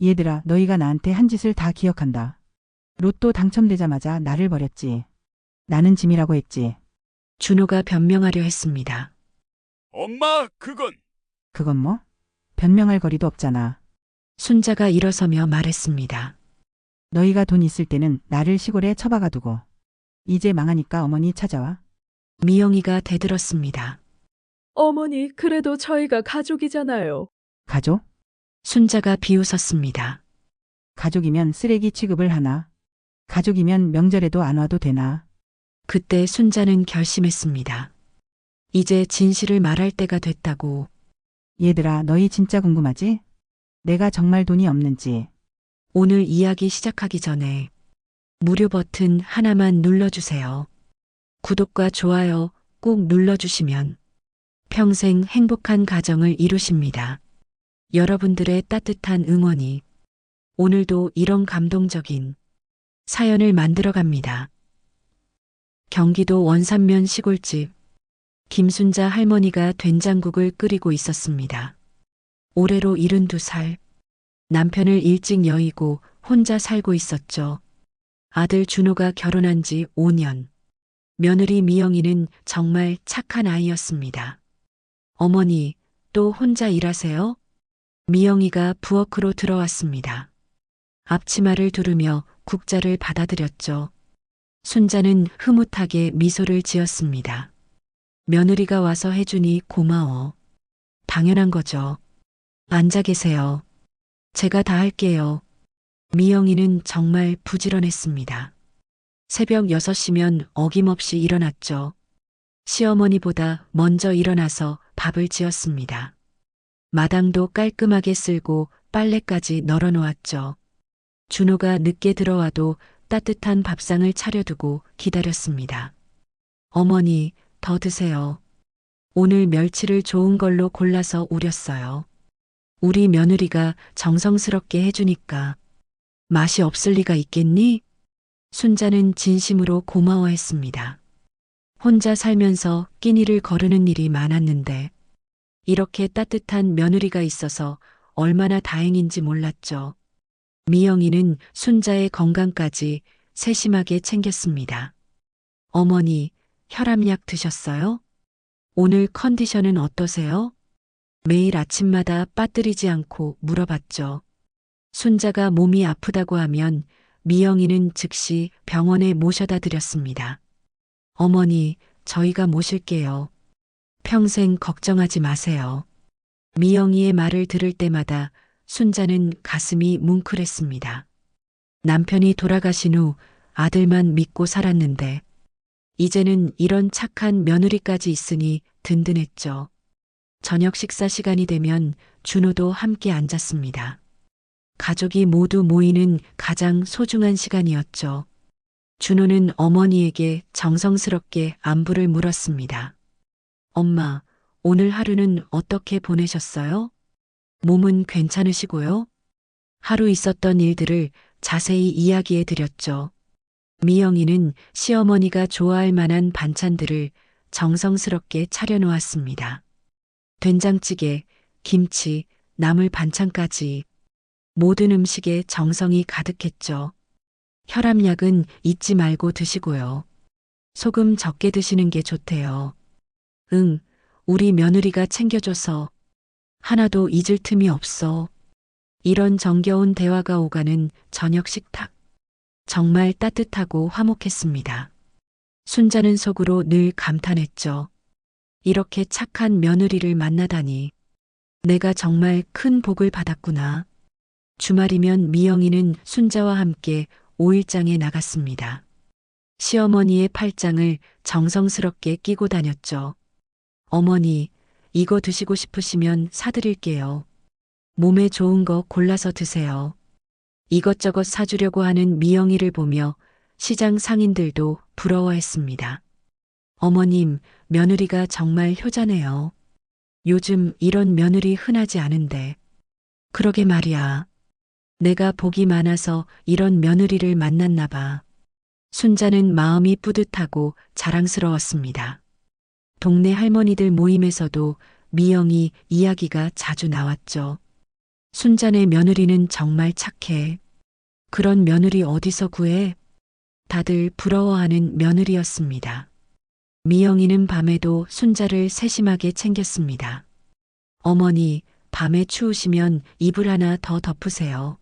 얘들아, 너희가 나한테 한 짓을 다 기억한다. 로또 당첨되자마자 나를 버렸지. 나는 짐이라고 했지. 준호가 변명하려 했습니다. 엄마, 그건 그건 뭐? 변명할 거리도 없잖아. 순자가 일어서며 말했습니다. 너희가 돈 있을 때는 나를 시골에 처박아 두고. 이제 망하니까 어머니 찾아와. 미영이가 대들었습니다. 어머니, 그래도 저희가 가족이잖아요. 가족? 순자가 비웃었습니다. 가족이면 쓰레기 취급을 하나? 가족이면 명절에도 안 와도 되나? 그때 순자는 결심했습니다. 이제 진실을 말할 때가 됐다고. 얘들아, 너희 진짜 궁금하지? 내가 정말 돈이 없는지. 오늘 이야기 시작하기 전에 무료 버튼 하나만 눌러주세요. 구독과 좋아요 꼭 눌러주시면 평생 행복한 가정을 이루십니다. 여러분들의 따뜻한 응원이 오늘도 이런 감동적인 사연을 만들어 갑니다. 경기도 원산면 시골집 김순자 할머니가 된장국을 끓이고 있었습니다. 올해로 72살. 남편을 일찍 여의고 혼자 살고 있었죠. 아들 준호가 결혼한 지 5년. 며느리 미영이는 정말 착한 아이였습니다. 어머니, 또 혼자 일하세요? 미영이가 부엌으로 들어왔습니다. 앞치마를 두르며 국자를 받아들였죠. 순자는 흐뭇하게 미소를 지었습니다. 며느리가 와서 해주니 고마워. 당연한 거죠. 앉아 계세요. 제가 다 할게요. 미영이는 정말 부지런했습니다. 새벽 6시면 어김없이 일어났죠. 시어머니보다 먼저 일어나서 밥을 지었습니다. 마당도 깔끔하게 쓸고 빨래까지 널어놓았죠. 준호가 늦게 들어와도 따뜻한 밥상을 차려두고 기다렸습니다. 어머니, 더 드세요. 오늘 멸치를 좋은 걸로 골라서 우렸어요. 우리 며느리가 정성스럽게 해주니까 맛이 없을 리가 있겠니? 순자는 진심으로 고마워했습니다. 혼자 살면서 끼니를 거르는 일이 많았는데 이렇게 따뜻한 며느리가 있어서 얼마나 다행인지 몰랐죠. 미영이는 순자의 건강까지 세심하게 챙겼습니다. 어머니, 혈압약 드셨어요? 오늘 컨디션은 어떠세요? 매일 아침마다 빠뜨리지 않고 물어봤죠. 순자가 몸이 아프다고 하면 미영이는 즉시 병원에 모셔다 드렸습니다. 어머니, 저희가 모실게요. 평생 걱정하지 마세요. 미영이의 말을 들을 때마다 순자는 가슴이 뭉클했습니다. 남편이 돌아가신 후 아들만 믿고 살았는데 이제는 이런 착한 며느리까지 있으니 든든했죠. 저녁 식사 시간이 되면 준호도 함께 앉았습니다. 가족이 모두 모이는 가장 소중한 시간이었죠. 준호는 어머니에게 정성스럽게 안부를 물었습니다. 엄마, 오늘 하루는 어떻게 보내셨어요? 몸은 괜찮으시고요? 하루 있었던 일들을 자세히 이야기해 드렸죠. 미영이는 시어머니가 좋아할 만한 반찬들을 정성스럽게 차려놓았습니다. 된장찌개, 김치, 나물 반찬까지 모든 음식에 정성이 가득했죠. 혈압약은 잊지 말고 드시고요. 소금 적게 드시는 게 좋대요. 응, 우리 며느리가 챙겨줘서 하나도 잊을 틈이 없어. 이런 정겨운 대화가 오가는 저녁 식탁. 정말 따뜻하고 화목했습니다. 순자는 속으로 늘 감탄했죠. 이렇게 착한 며느리를 만나다니. 내가 정말 큰 복을 받았구나. 주말이면 미영이는 순자와 함께 5일장에 나갔습니다. 시어머니의 팔짱을 정성스럽게 끼고 다녔죠. 어머니, 이거 드시고 싶으시면 사드릴게요. 몸에 좋은 거 골라서 드세요. 이것저것 사주려고 하는 미영이를 보며 시장 상인들도 부러워했습니다. 어머님, 며느리가 정말 효자네요. 요즘 이런 며느리 흔하지 않은데. 그러게 말이야. 내가 복이 많아서 이런 며느리를 만났나 봐. 순자는 마음이 뿌듯하고 자랑스러웠습니다. 동네 할머니들 모임에서도 미영이 이야기가 자주 나왔죠. 순자네 며느리는 정말 착해. 그런 며느리 어디서 구해? 다들 부러워하는 며느리였습니다. 미영이는 밤에도 순자를 세심하게 챙겼습니다. 어머니, 밤에 추우시면 이불 하나 더 덮으세요.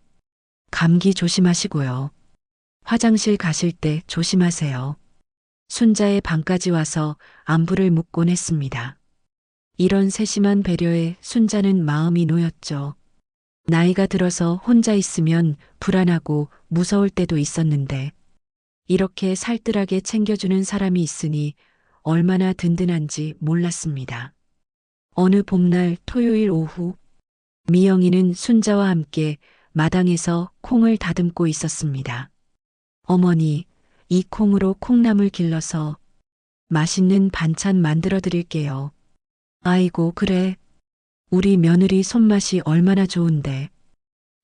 감기 조심하시고요. 화장실 가실 때 조심하세요. 순자의 방까지 와서 안부를 묻곤 했습니다. 이런 세심한 배려에 순자는 마음이 놓였죠. 나이가 들어서 혼자 있으면 불안하고 무서울 때도 있었는데 이렇게 살뜰하게 챙겨주는 사람이 있으니 얼마나 든든한지 몰랐습니다. 어느 봄날 토요일 오후 미영이는 순자와 함께 마당에서 콩을 다듬고 있었습니다. 어머니, 이 콩으로 콩나물 길러서 맛있는 반찬 만들어 드릴게요. 아이고, 그래. 우리 며느리 손맛이 얼마나 좋은데.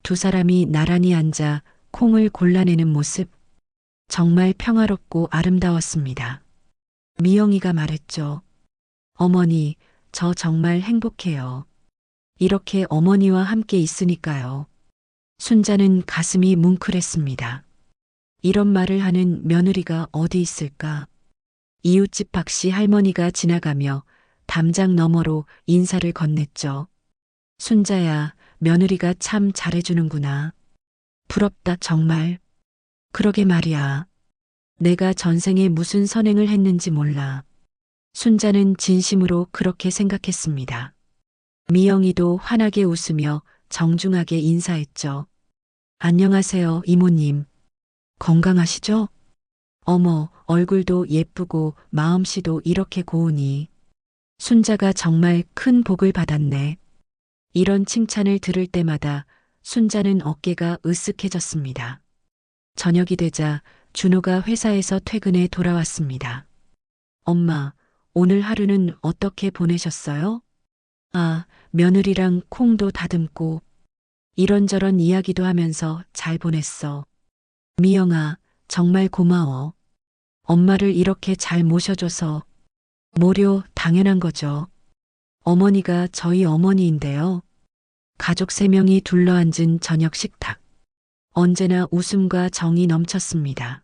두 사람이 나란히 앉아 콩을 골라내는 모습. 정말 평화롭고 아름다웠습니다. 미영이가 말했죠. 어머니, 저 정말 행복해요. 이렇게 어머니와 함께 있으니까요. 순자는 가슴이 뭉클했습니다. 이런 말을 하는 며느리가 어디 있을까? 이웃집 박씨 할머니가 지나가며 담장 너머로 인사를 건넸죠. 순자야, 며느리가 참 잘해주는구나. 부럽다, 정말. 그러게 말이야. 내가 전생에 무슨 선행을 했는지 몰라. 순자는 진심으로 그렇게 생각했습니다. 미영이도 환하게 웃으며 정중하게 인사했죠. 안녕하세요, 이모님. 건강하시죠? 어머, 얼굴도 예쁘고 마음씨도 이렇게 고우니. 순자가 정말 큰 복을 받았네. 이런 칭찬을 들을 때마다 순자는 어깨가 으쓱해졌습니다. 저녁이 되자 준호가 회사에서 퇴근해 돌아왔습니다. 엄마, 오늘 하루는 어떻게 보내셨어요? 아, 며느리랑 콩도 다듬고 이런저런 이야기도 하면서 잘 보냈어. 미영아, 정말 고마워. 엄마를 이렇게 잘 모셔줘서. 모료 당연한 거죠. 어머니가 저희 어머니인데요. 가족 3명이 둘러앉은 저녁 식탁. 언제나 웃음과 정이 넘쳤습니다.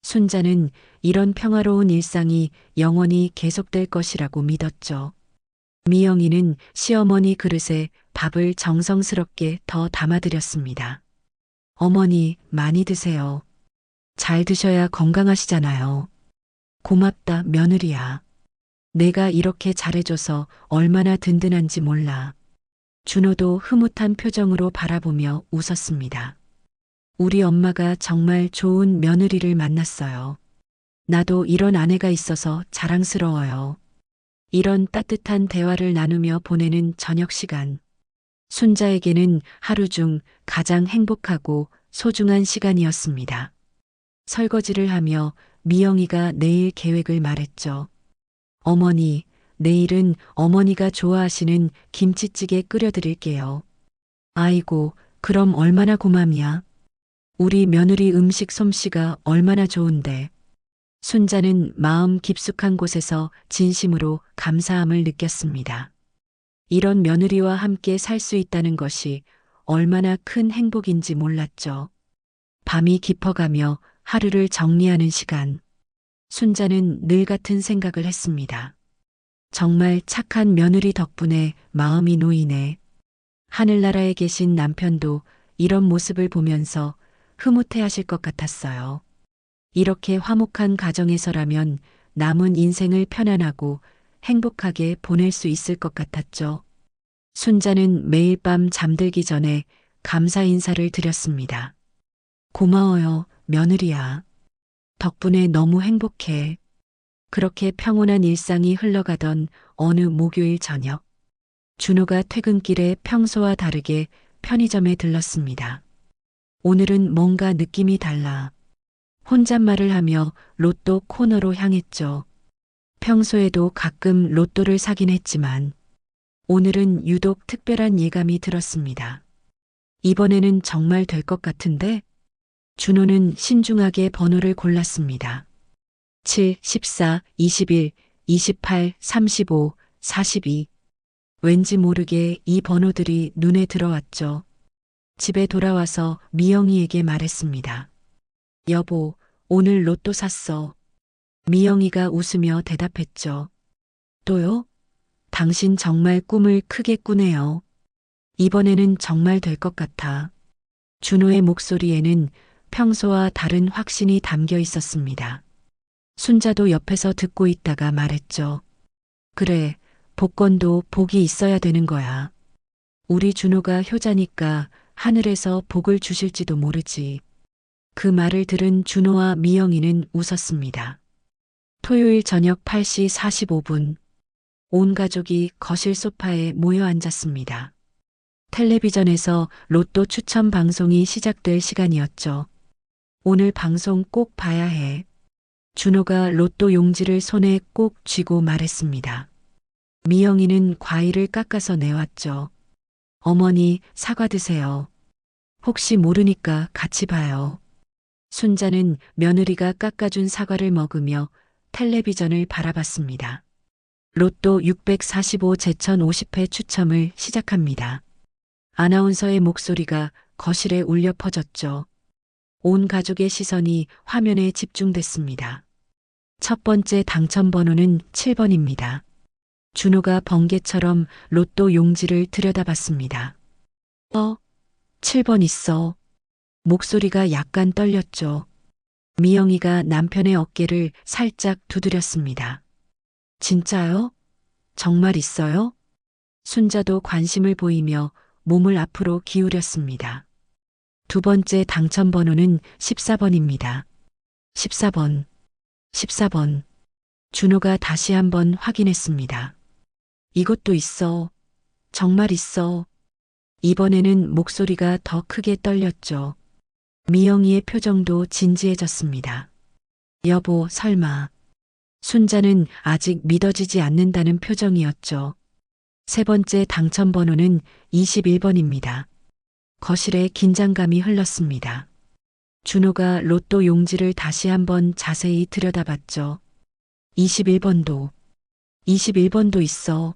순자는 이런 평화로운 일상이 영원히 계속될 것이라고 믿었죠. 미영이는 시어머니 그릇에 밥을 정성스럽게 더 담아드렸습니다. 어머니, 많이 드세요. 잘 드셔야 건강하시잖아요. 고맙다, 며느리야. 내가 이렇게 잘해줘서 얼마나 든든한지 몰라. 준호도 흐뭇한 표정으로 바라보며 웃었습니다. 우리 엄마가 정말 좋은 며느리를 만났어요. 나도 이런 아내가 있어서 자랑스러워요. 이런 따뜻한 대화를 나누며 보내는 저녁 시간. 순자에게는 하루 중 가장 행복하고 소중한 시간이었습니다. 설거지를 하며 미영이가 내일 계획을 말했죠. 어머니, 내일은 어머니가 좋아하시는 김치찌개 끓여드릴게요. 아이고, 그럼 얼마나 고맘이야. 우리 며느리 음식 솜씨가 얼마나 좋은데. 순자는 마음 깊숙한 곳에서 진심으로 감사함을 느꼈습니다. 이런 며느리와 함께 살 수 있다는 것이 얼마나 큰 행복인지 몰랐죠. 밤이 깊어가며 하루를 정리하는 시간. 순자는 늘 같은 생각을 했습니다. 정말 착한 며느리 덕분에 마음이 놓이네. 하늘나라에 계신 남편도 이런 모습을 보면서 흐뭇해 하실 것 같았어요. 이렇게 화목한 가정에서라면 남은 인생을 편안하고 행복하게 보낼 수 있을 것 같았죠. 순자는 매일 밤 잠들기 전에 감사 인사를 드렸습니다. 고마워요, 며느리야. 덕분에 너무 행복해. 그렇게 평온한 일상이 흘러가던 어느 목요일 저녁. 준호가 퇴근길에 평소와 다르게 편의점에 들렀습니다. 오늘은 뭔가 느낌이 달라. 혼잣말을 하며 로또 코너로 향했죠. 평소에도 가끔 로또를 사긴 했지만 오늘은 유독 특별한 예감이 들었습니다. 이번에는 정말 될 것 같은데? 준호는 신중하게 번호를 골랐습니다. 7, 14, 21, 28, 35, 42. 왠지 모르게 이 번호들이 눈에 들어왔죠. 집에 돌아와서 미영이에게 말했습니다. 여보, 오늘 로또 샀어. 미영이가 웃으며 대답했죠. 또요? 당신 정말 꿈을 크게 꾸네요. 이번에는 정말 될 것 같아. 준호의 목소리에는 평소와 다른 확신이 담겨 있었습니다. 순자도 옆에서 듣고 있다가 말했죠. 그래, 복권도 복이 있어야 되는 거야. 우리 준호가 효자니까 하늘에서 복을 주실지도 모르지. 그 말을 들은 준호와 미영이는 웃었습니다. 토요일 저녁 8시 45분. 온 가족이 거실 소파에 모여 앉았습니다. 텔레비전에서 로또 추첨 방송이 시작될 시간이었죠. 오늘 방송 꼭 봐야 해. 준호가 로또 용지를 손에 꼭 쥐고 말했습니다. 미영이는 과일을 깎아서 내왔죠. 어머니, 사과 드세요. 혹시 모르니까 같이 봐요. 순자는 며느리가 깎아준 사과를 먹으며 텔레비전을 바라봤습니다. 로또 645 제천 50회 추첨을 시작합니다. 아나운서의 목소리가 거실에 울려 퍼졌죠. 온 가족의 시선이 화면에 집중됐습니다. 첫 번째 당첨 번호는 7번입니다. 준호가 번개처럼 로또 용지를 들여다봤습니다. 7번 있어. 목소리가 약간 떨렸죠. 미영이가 남편의 어깨를 살짝 두드렸습니다. 진짜요? 정말 있어요? 순자도 관심을 보이며 몸을 앞으로 기울였습니다. 두 번째 당첨 번호는 14번입니다. 14번. 14번. 준호가 다시 한번 확인했습니다. 이것도 있어. 정말 있어. 이번에는 목소리가 더 크게 떨렸죠. 미영이의 표정도 진지해졌습니다. 여보, 설마. 순자는 아직 믿어지지 않는다는 표정이었죠. 세 번째 당첨 번호는 21번입니다. 거실에 긴장감이 흘렀습니다. 준호가 로또 용지를 다시 한번 자세히 들여다봤죠. 21번도. 21번도 있어.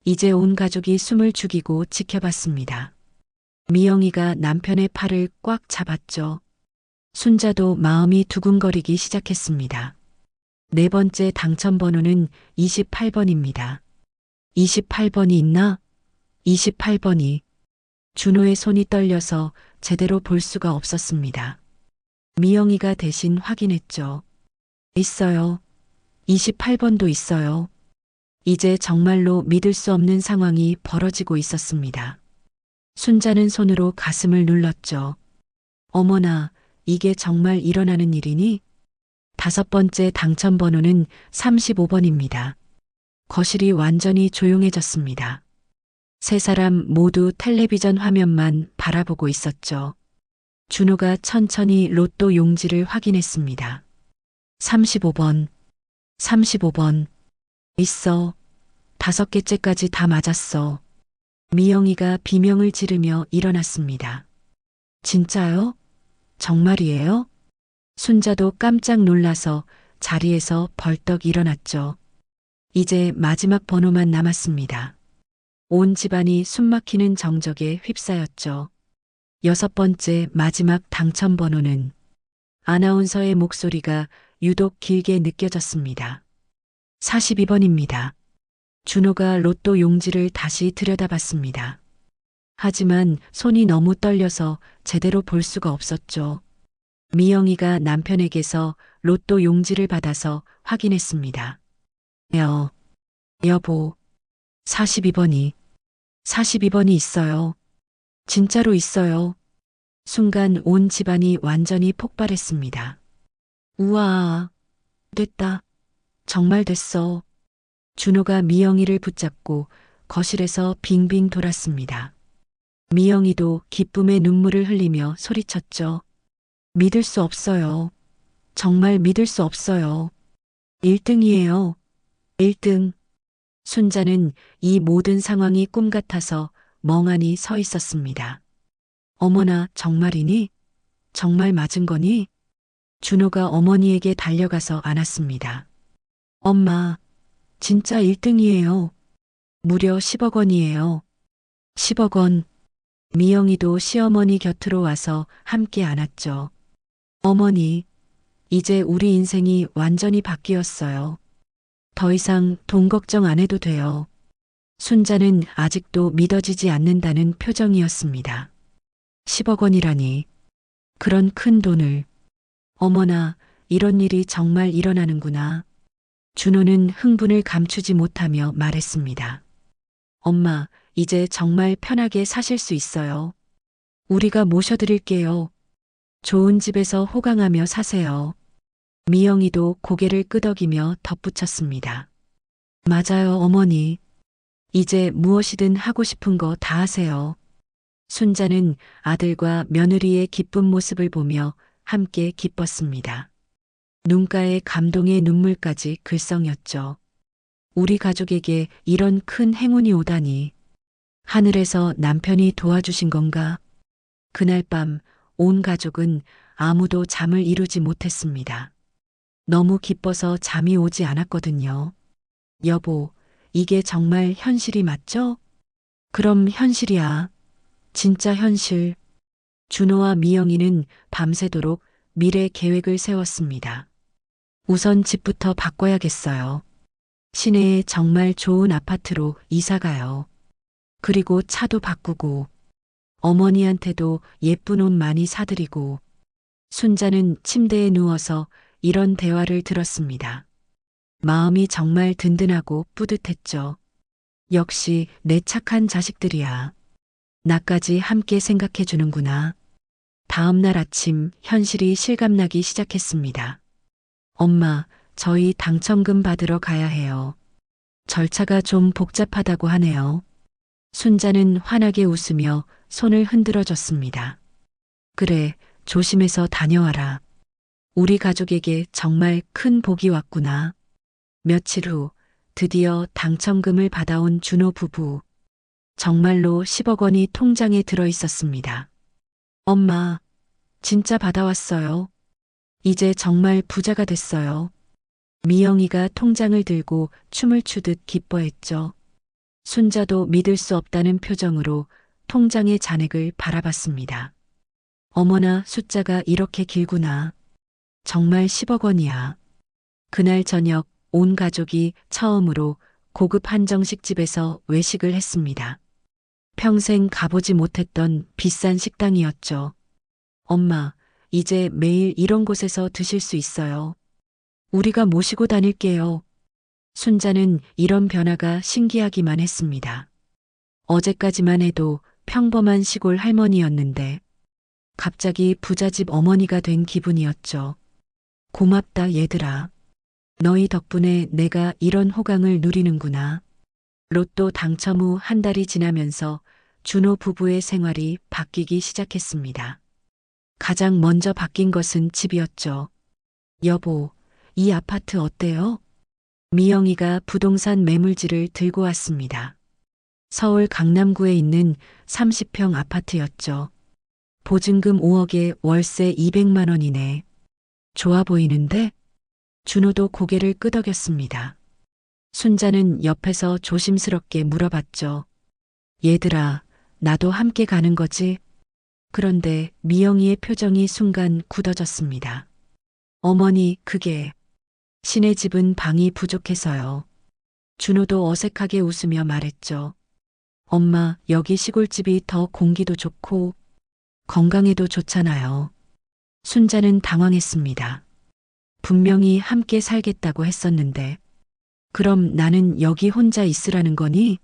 이제 온 가족이 숨을 죽이고 지켜봤습니다. 미영이가 남편의 팔을 꽉 잡았죠. 순자도 마음이 두근거리기 시작했습니다. 네 번째 당첨 번호는 28번입니다. 28번이 있나? 28번이. 준호의 손이 떨려서 제대로 볼 수가 없었습니다. 미영이가 대신 확인했죠. 있어요. 28번도 있어요. 이제 정말로 믿을 수 없는 상황이 벌어지고 있었습니다. 순자는 손으로 가슴을 눌렀죠. 어머나, 이게 정말 일어나는 일이니? 다섯 번째 당첨 번호는 35번입니다. 거실이 완전히 조용해졌습니다. 세 사람 모두 텔레비전 화면만 바라보고 있었죠. 준호가 천천히 로또 용지를 확인했습니다. 35번. 35번. 있어. 5개째까지 다 맞았어. 미영이가 비명을 지르며 일어났습니다. 진짜요? 정말이에요? 순자도 깜짝 놀라서 자리에서 벌떡 일어났죠. 이제 마지막 번호만 남았습니다. 온 집안이 숨막히는 정적에 휩싸였죠. 여섯 번째 마지막 당첨 번호는 아나운서의 목소리가 유독 길게 느껴졌습니다. 42번입니다. 준호가 로또 용지를 다시 들여다봤습니다. 하지만 손이 너무 떨려서 제대로 볼 수가 없었죠. 미영이가 남편에게서 로또 용지를 받아서 확인했습니다. 여보, 42번이 있어요. 진짜로 있어요. 순간 온 집안이 완전히 폭발했습니다. 우와, 됐다. 정말 됐어. 준호가 미영이를 붙잡고 거실에서 빙빙 돌았습니다. 미영이도 기쁨의 눈물을 흘리며 소리쳤죠. 믿을 수 없어요. 정말 믿을 수 없어요. 1등이에요. 1등. 순자는 이 모든 상황이 꿈 같아서 멍하니 서 있었습니다. 어머나, 정말이니? 정말 맞은 거니? 준호가 어머니에게 달려가서 안았습니다. 엄마, 진짜 1등이에요. 무려 10억 원이에요. 10억 원. 미영이도 시어머니 곁으로 와서 함께 안았죠. 어머니, 이제 우리 인생이 완전히 바뀌었어요. 더 이상 돈 걱정 안 해도 돼요. 순자는 아직도 믿어지지 않는다는 표정이었습니다. 10억 원이라니. 그런 큰 돈을. 어머나, 이런 일이 정말 일어나는구나. 준호는 흥분을 감추지 못하며 말했습니다. 엄마, 이제 정말 편하게 사실 수 있어요. 우리가 모셔드릴게요. 좋은 집에서 호강하며 사세요. 미영이도 고개를 끄덕이며 덧붙였습니다. 맞아요, 어머니. 이제 무엇이든 하고 싶은 거 다 하세요. 순자는 아들과 며느리의 기쁜 모습을 보며 함께 기뻤습니다. 눈가에 감동의 눈물까지 글썽였죠. 우리 가족에게 이런 큰 행운이 오다니. 하늘에서 남편이 도와주신 건가? 그날 밤 온 가족은 아무도 잠을 이루지 못했습니다. 너무 기뻐서 잠이 오지 않았거든요. 여보, 이게 정말 현실이 맞죠? 그럼 현실이야. 진짜 현실. 준호와 미영이는 밤새도록 미래 계획을 세웠습니다. 우선 집부터 바꿔야겠어요. 시내에 정말 좋은 아파트로 이사가요. 그리고 차도 바꾸고, 어머니한테도 예쁜 옷 많이 사드리고, 순자는 침대에 누워서 이런 대화를 들었습니다. 마음이 정말 든든하고 뿌듯했죠. 역시 내 착한 자식들이야. 나까지 함께 생각해 주는구나. 다음 날 아침 현실이 실감나기 시작했습니다. 엄마, 저희 당첨금 받으러 가야 해요. 절차가 좀 복잡하다고 하네요. 순자는 환하게 웃으며 손을 흔들어 줬습니다. 그래, 조심해서 다녀와라. 우리 가족에게 정말 큰 복이 왔구나. 며칠 후 드디어 당첨금을 받아온 준호 부부. 정말로 10억 원이 통장에 들어 있었습니다. 엄마, 진짜 받아왔어요. 이제 정말 부자가 됐어요. 미영이가 통장을 들고 춤을 추듯 기뻐했죠. 순자도 믿을 수 없다는 표정으로 통장의 잔액을 바라봤습니다. 어머나, 숫자가 이렇게 길구나. 정말 10억 원이야. 그날 저녁 온 가족이 처음으로 고급 한정식 집에서 외식을 했습니다. 평생 가보지 못했던 비싼 식당이었죠. 엄마, 이제 매일 이런 곳에서 드실 수 있어요. 우리가 모시고 다닐게요. 순자는 이런 변화가 신기하기만 했습니다. 어제까지만 해도 평범한 시골 할머니였는데 갑자기 부잣집 어머니가 된 기분이었죠. 고맙다, 얘들아. 너희 덕분에 내가 이런 호강을 누리는구나. 로또 당첨 후 한 달이 지나면서 준호 부부의 생활이 바뀌기 시작했습니다. 가장 먼저 바뀐 것은 집이었죠. 여보, 이 아파트 어때요? 미영이가 부동산 매물지를 들고 왔습니다. 서울 강남구에 있는 30평 아파트였죠. 보증금 5억에 월세 200만 원이네. 좋아 보이는데? 준호도 고개를 끄덕였습니다. 순자는 옆에서 조심스럽게 물어봤죠. 얘들아, 나도 함께 가는 거지? 그런데 미영이의 표정이 순간 굳어졌습니다. 어머니, 그게 신의 집은 방이 부족해서요. 준호도 어색하게 웃으며 말했죠. 엄마, 여기 시골집이 더 공기도 좋고 건강에도 좋잖아요. 순자는 당황했습니다. 분명히 함께 살겠다고 했었는데. 그럼 나는 여기 혼자 있으라는 거니?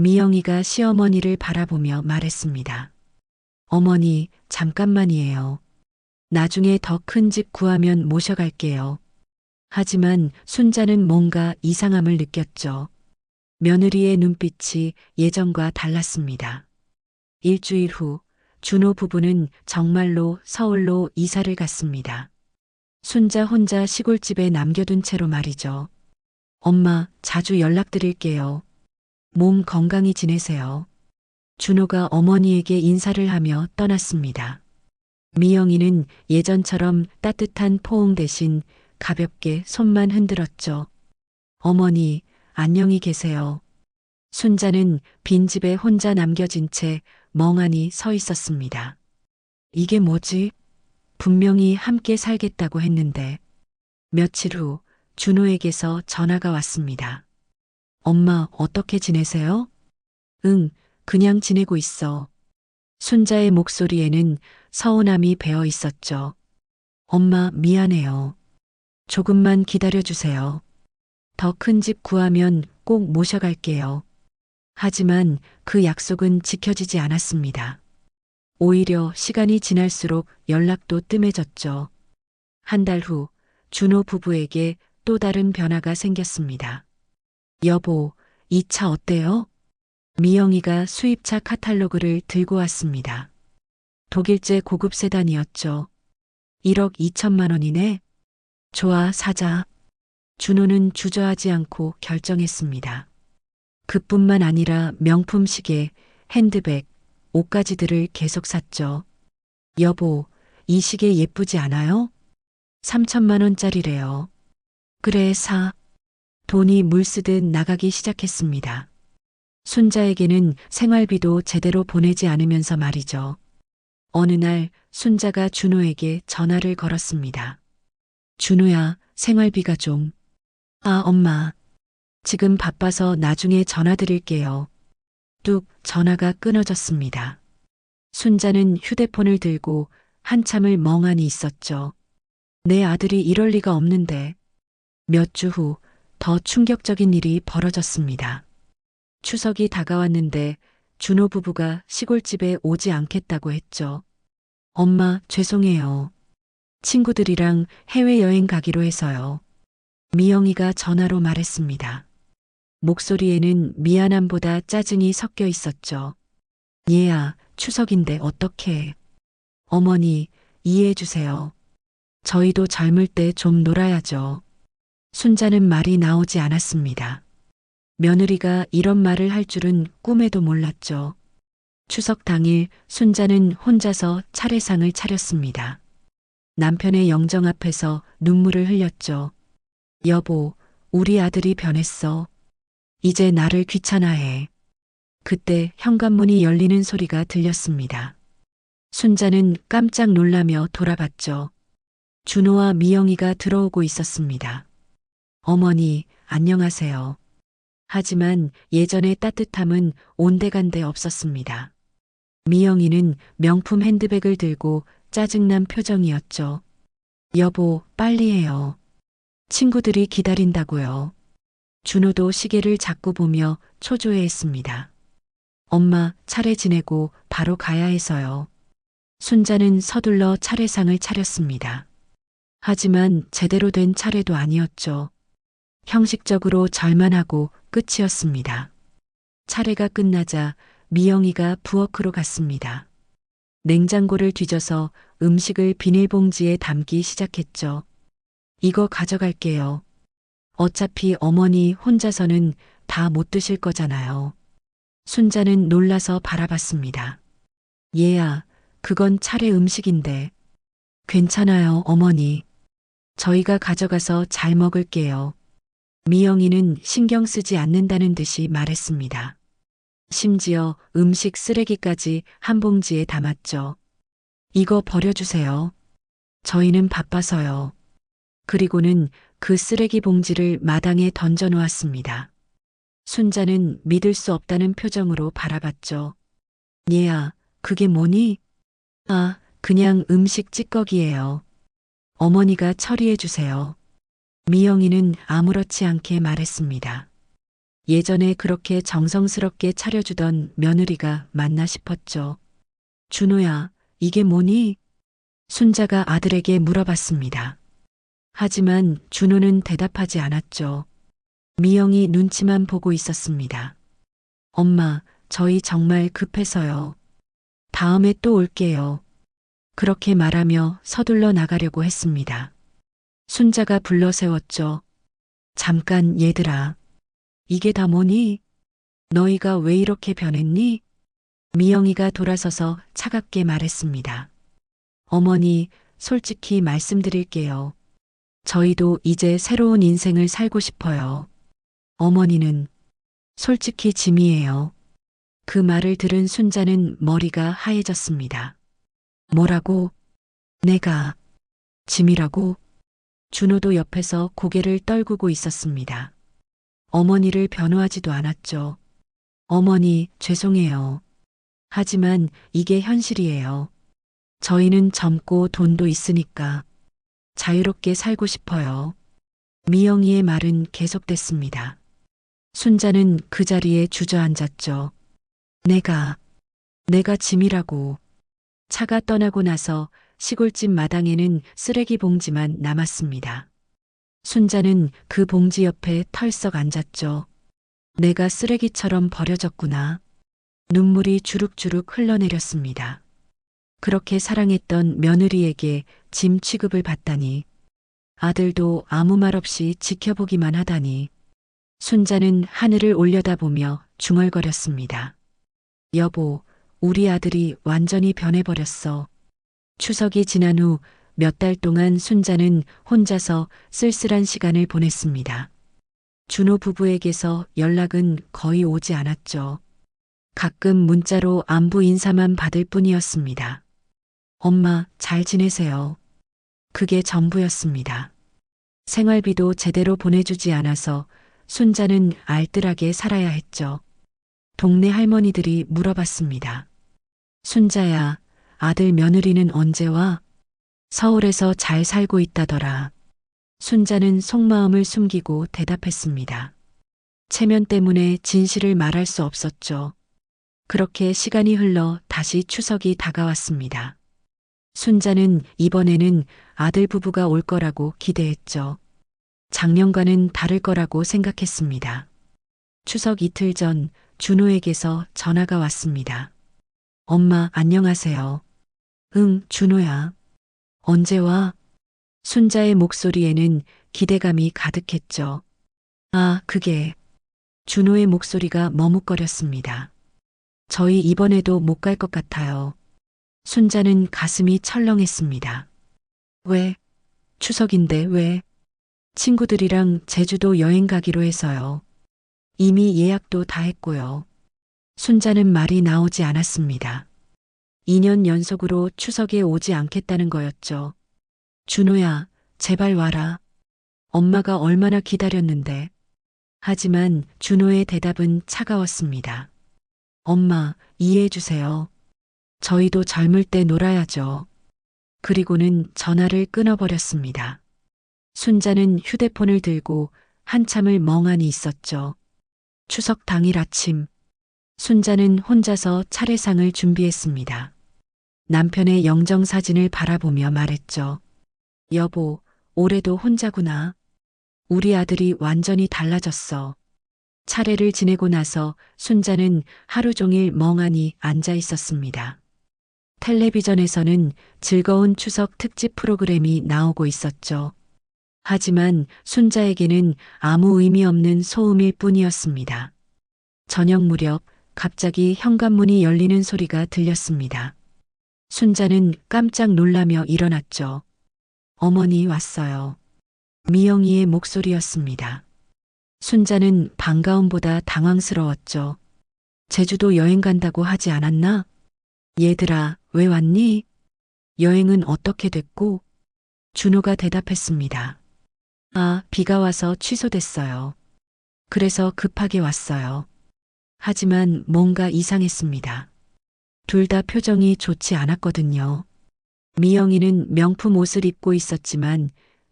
미영이가 시어머니를 바라보며 말했습니다. 어머니, 잠깐만이에요. 나중에 더 큰 집 구하면 모셔갈게요. 하지만 순자는 뭔가 이상함을 느꼈죠. 며느리의 눈빛이 예전과 달랐습니다. 일주일 후 준호 부부는 정말로 서울로 이사를 갔습니다. 순자 혼자 시골집에 남겨둔 채로 말이죠. 엄마, 자주 연락드릴게요. 몸 건강히 지내세요. 준호가 어머니에게 인사를 하며 떠났습니다. 미영이는 예전처럼 따뜻한 포옹 대신 가볍게 손만 흔들었죠. 어머니, 안녕히 계세요. 순자는 빈집에 혼자 남겨진 채 멍하니 서 있었습니다. 이게 뭐지? 분명히 함께 살겠다고 했는데. 며칠 후 준호에게서 전화가 왔습니다. 엄마, 어떻게 지내세요? 응, 그냥 지내고 있어. 순자의 목소리에는 서운함이 배어 있었죠. 엄마, 미안해요. 조금만 기다려주세요. 더 큰 집 구하면 꼭 모셔갈게요. 하지만 그 약속은 지켜지지 않았습니다. 오히려 시간이 지날수록 연락도 뜸해졌죠. 한 달 후 준호 부부에게 또 다른 변화가 생겼습니다. 여보, 이 차 어때요? 미영이가 수입차 카탈로그를 들고 왔습니다. 독일제 고급 세단이었죠. 1억 2천만 원이네. 좋아, 사자. 준호는 주저하지 않고 결정했습니다. 그뿐만 아니라 명품 시계, 핸드백, 옷가지들을 계속 샀죠. 여보, 이 시계 예쁘지 않아요? 3천만 원짜리래요. 그래, 사. 돈이 물쓰듯 나가기 시작했습니다. 순자에게는 생활비도 제대로 보내지 않으면서 말이죠. 어느 날 순자가 준호에게 전화를 걸었습니다. 준호야, 생활비가 좀. 아, 엄마. 지금 바빠서 나중에 전화 드릴게요. 뚝, 전화가 끊어졌습니다. 순자는 휴대폰을 들고 한참을 멍하니 있었죠. 내 아들이 이럴 리가 없는데. 몇 주 후 더 충격적인 일이 벌어졌습니다. 추석이 다가왔는데 준호 부부가 시골집에 오지 않겠다고 했죠. 엄마, 죄송해요. 친구들이랑 해외여행 가기로 해서요. 미영이가 전화로 말했습니다. 목소리에는 미안함보다 짜증이 섞여 있었죠. 얘야, 추석인데 어떡해. 어머니, 이해해 주세요. 저희도 젊을 때 좀 놀아야죠. 순자는 말이 나오지 않았습니다. 며느리가 이런 말을 할 줄은 꿈에도 몰랐죠. 추석 당일 순자는 혼자서 차례상을 차렸습니다. 남편의 영정 앞에서 눈물을 흘렸죠. 여보, 우리 아들이 변했어. 이제 나를 귀찮아해. 그때 현관문이 열리는 소리가 들렸습니다. 순자는 깜짝 놀라며 돌아봤죠. 준호와 미영이가 들어오고 있었습니다. 어머니, 안녕하세요. 하지만 예전의 따뜻함은 온데간데 없었습니다. 미영이는 명품 핸드백을 들고 짜증난 표정이었죠. 여보, 빨리 해요. 친구들이 기다린다고요. 준호도 시계를 자꾸 보며 초조해했습니다. 엄마, 차례 지내고 바로 가야 해서요. 순자는 서둘러 차례상을 차렸습니다. 하지만 제대로 된 차례도 아니었죠. 형식적으로 절만 하고 끝이었습니다. 차례가 끝나자 미영이가 부엌으로 갔습니다. 냉장고를 뒤져서 음식을 비닐봉지에 담기 시작했죠. 이거 가져갈게요. 어차피 어머니 혼자서는 다 못 드실 거잖아요. 순자는 놀라서 바라봤습니다. 얘야, 그건 차례 음식인데. 괜찮아요, 어머니. 저희가 가져가서 잘 먹을게요. 미영이는 신경 쓰지 않는다는 듯이 말했습니다. 심지어 음식 쓰레기까지 한 봉지에 담았죠. 이거 버려주세요. 저희는 바빠서요. 그리고는 그 쓰레기 봉지를 마당에 던져 놓았습니다. 순자는 믿을 수 없다는 표정으로 바라봤죠. 얘야, 그게 뭐니? 아, 그냥 음식 찌꺼기예요. 어머니가 처리해 주세요. 미영이는 아무렇지 않게 말했습니다. 예전에 그렇게 정성스럽게 차려주던 며느리가 맞나 싶었죠. 준호야, 이게 뭐니? 순자가 아들에게 물어봤습니다. 하지만 준호는 대답하지 않았죠. 미영이 눈치만 보고 있었습니다. 엄마, 저희 정말 급해서요. 다음에 또 올게요. 그렇게 말하며 서둘러 나가려고 했습니다. 순자가 불러 세웠죠. 잠깐 얘들아. 이게 다 뭐니? 너희가 왜 이렇게 변했니? 미영이가 돌아서서 차갑게 말했습니다. 어머니, 솔직히 말씀드릴게요. 저희도 이제 새로운 인생을 살고 싶어요. 어머니는 솔직히 짐이에요. 그 말을 들은 순자는 머리가 하얘졌습니다. 뭐라고? 내가 짐이라고? 준호도 옆에서 고개를 떨구고 있었습니다. 어머니를 변호하지도 않았죠. 어머니, 죄송해요. 하지만 이게 현실이에요. 저희는 젊고 돈도 있으니까 자유롭게 살고 싶어요. 미영이의 말은 계속됐습니다. 순자는 그 자리에 주저앉았죠. 내가 짐이라고. 차가 떠나고 나서 시골집 마당에는 쓰레기 봉지만 남았습니다. 순자는 그 봉지 옆에 털썩 앉았죠. 내가 쓰레기처럼 버려졌구나. 눈물이 주룩주룩 흘러내렸습니다. 그렇게 사랑했던 며느리에게 짐 취급을 받다니. 아들도 아무 말 없이 지켜보기만 하다니. 순자는 하늘을 올려다보며 중얼거렸습니다. 여보, 우리 아들이 완전히 변해버렸어. 추석이 지난 후 몇 달 동안 순자는 혼자서 쓸쓸한 시간을 보냈습니다. 준호 부부에게서 연락은 거의 오지 않았죠. 가끔 문자로 안부 인사만 받을 뿐이었습니다. 엄마, 잘 지내세요. 그게 전부였습니다. 생활비도 제대로 보내주지 않아서 순자는 알뜰하게 살아야 했죠. 동네 할머니들이 물어봤습니다. 순자야, 아들 며느리는 언제 와? 서울에서 잘 살고 있다더라. 순자는 속마음을 숨기고 대답했습니다. 체면 때문에 진실을 말할 수 없었죠. 그렇게 시간이 흘러 다시 추석이 다가왔습니다. 순자는 이번에는 아들 부부가 올 거라고 기대했죠. 작년과는 다를 거라고 생각했습니다. 추석 이틀 전 준호에게서 전화가 왔습니다. 엄마, 안녕하세요. 응, 준호야. 언제 와? 순자의 목소리에는 기대감이 가득했죠. 아, 그게. 준호의 목소리가 머뭇거렸습니다. 저희 이번에도 못 갈 것 같아요. 순자는 가슴이 철렁했습니다. 왜? 추석인데 왜? 친구들이랑 제주도 여행 가기로 해서요. 이미 예약도 다 했고요. 순자는 말이 나오지 않았습니다. 2년 연속으로 추석에 오지 않겠다는 거였죠. 준호야, 제발 와라. 엄마가 얼마나 기다렸는데. 하지만 준호의 대답은 차가웠습니다. 엄마, 이해해 주세요. 저희도 젊을 때 놀아야죠. 그리고는 전화를 끊어버렸습니다. 순자는 휴대폰을 들고 한참을 멍하니 있었죠. 추석 당일 아침, 순자는 혼자서 차례상을 준비했습니다. 남편의 영정사진을 바라보며 말했죠. 여보, 올해도 혼자구나. 우리 아들이 완전히 달라졌어. 차례를 지내고 나서 순자는 하루 종일 멍하니 앉아 있었습니다. 텔레비전에서는 즐거운 추석 특집 프로그램이 나오고 있었죠. 하지만 순자에게는 아무 의미 없는 소음일 뿐이었습니다. 저녁 무렵 갑자기 현관문이 열리는 소리가 들렸습니다. 순자는 깜짝 놀라며 일어났죠. 어머니 왔어요. 미영이의 목소리였습니다. 순자는 반가움보다 당황스러웠죠. 제주도 여행 간다고 하지 않았나? 얘들아, 왜 왔니? 여행은 어떻게 됐고? 준호가 대답했습니다. 아, 비가 와서 취소됐어요. 그래서 급하게 왔어요. 하지만 뭔가 이상했습니다. 둘 다 표정이 좋지 않았거든요. 미영이는 명품 옷을 입고 있었지만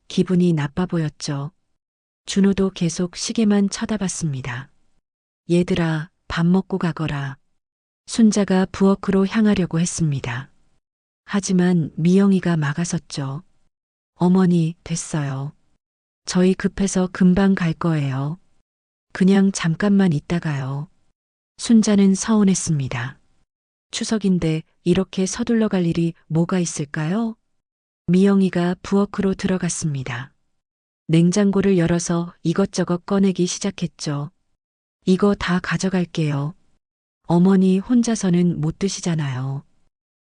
기분이 나빠 보였죠. 준호도 계속 시계만 쳐다봤습니다. 얘들아, 밥 먹고 가거라. 순자가 부엌으로 향하려고 했습니다. 하지만 미영이가 막아섰죠. 어머니, 됐어요. 저희 급해서 금방 갈 거예요. 그냥 잠깐만 있다가요. 순자는 서운했습니다. 추석인데 이렇게 서둘러 갈 일이 뭐가 있을까요? 미영이가 부엌으로 들어갔습니다. 냉장고를 열어서 이것저것 꺼내기 시작했죠. 이거 다 가져갈게요. 어머니 혼자서는 못 드시잖아요.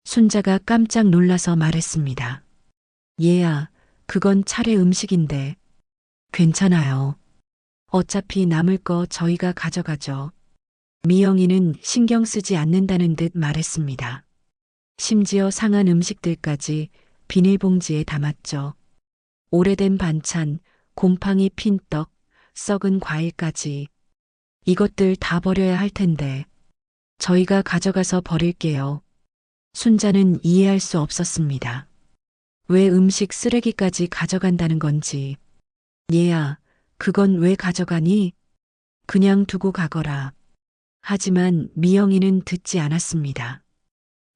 순자가 깜짝 놀라서 말했습니다. 얘야, 그건 차례 음식인데. 괜찮아요. 어차피 남을 거 저희가 가져가죠. 미영이는 신경 쓰지 않는다는 듯 말했습니다. 심지어 상한 음식들까지 비닐봉지에 담았죠. 오래된 반찬, 곰팡이 핀 떡, 썩은 과일까지. 이것들 다 버려야 할 텐데. 저희가 가져가서 버릴게요. 순자는 이해할 수 없었습니다. 왜 음식 쓰레기까지 가져간다는 건지. 얘야, 그건 왜 가져가니? 그냥 두고 가거라. 하지만 미영이는 듣지 않았습니다.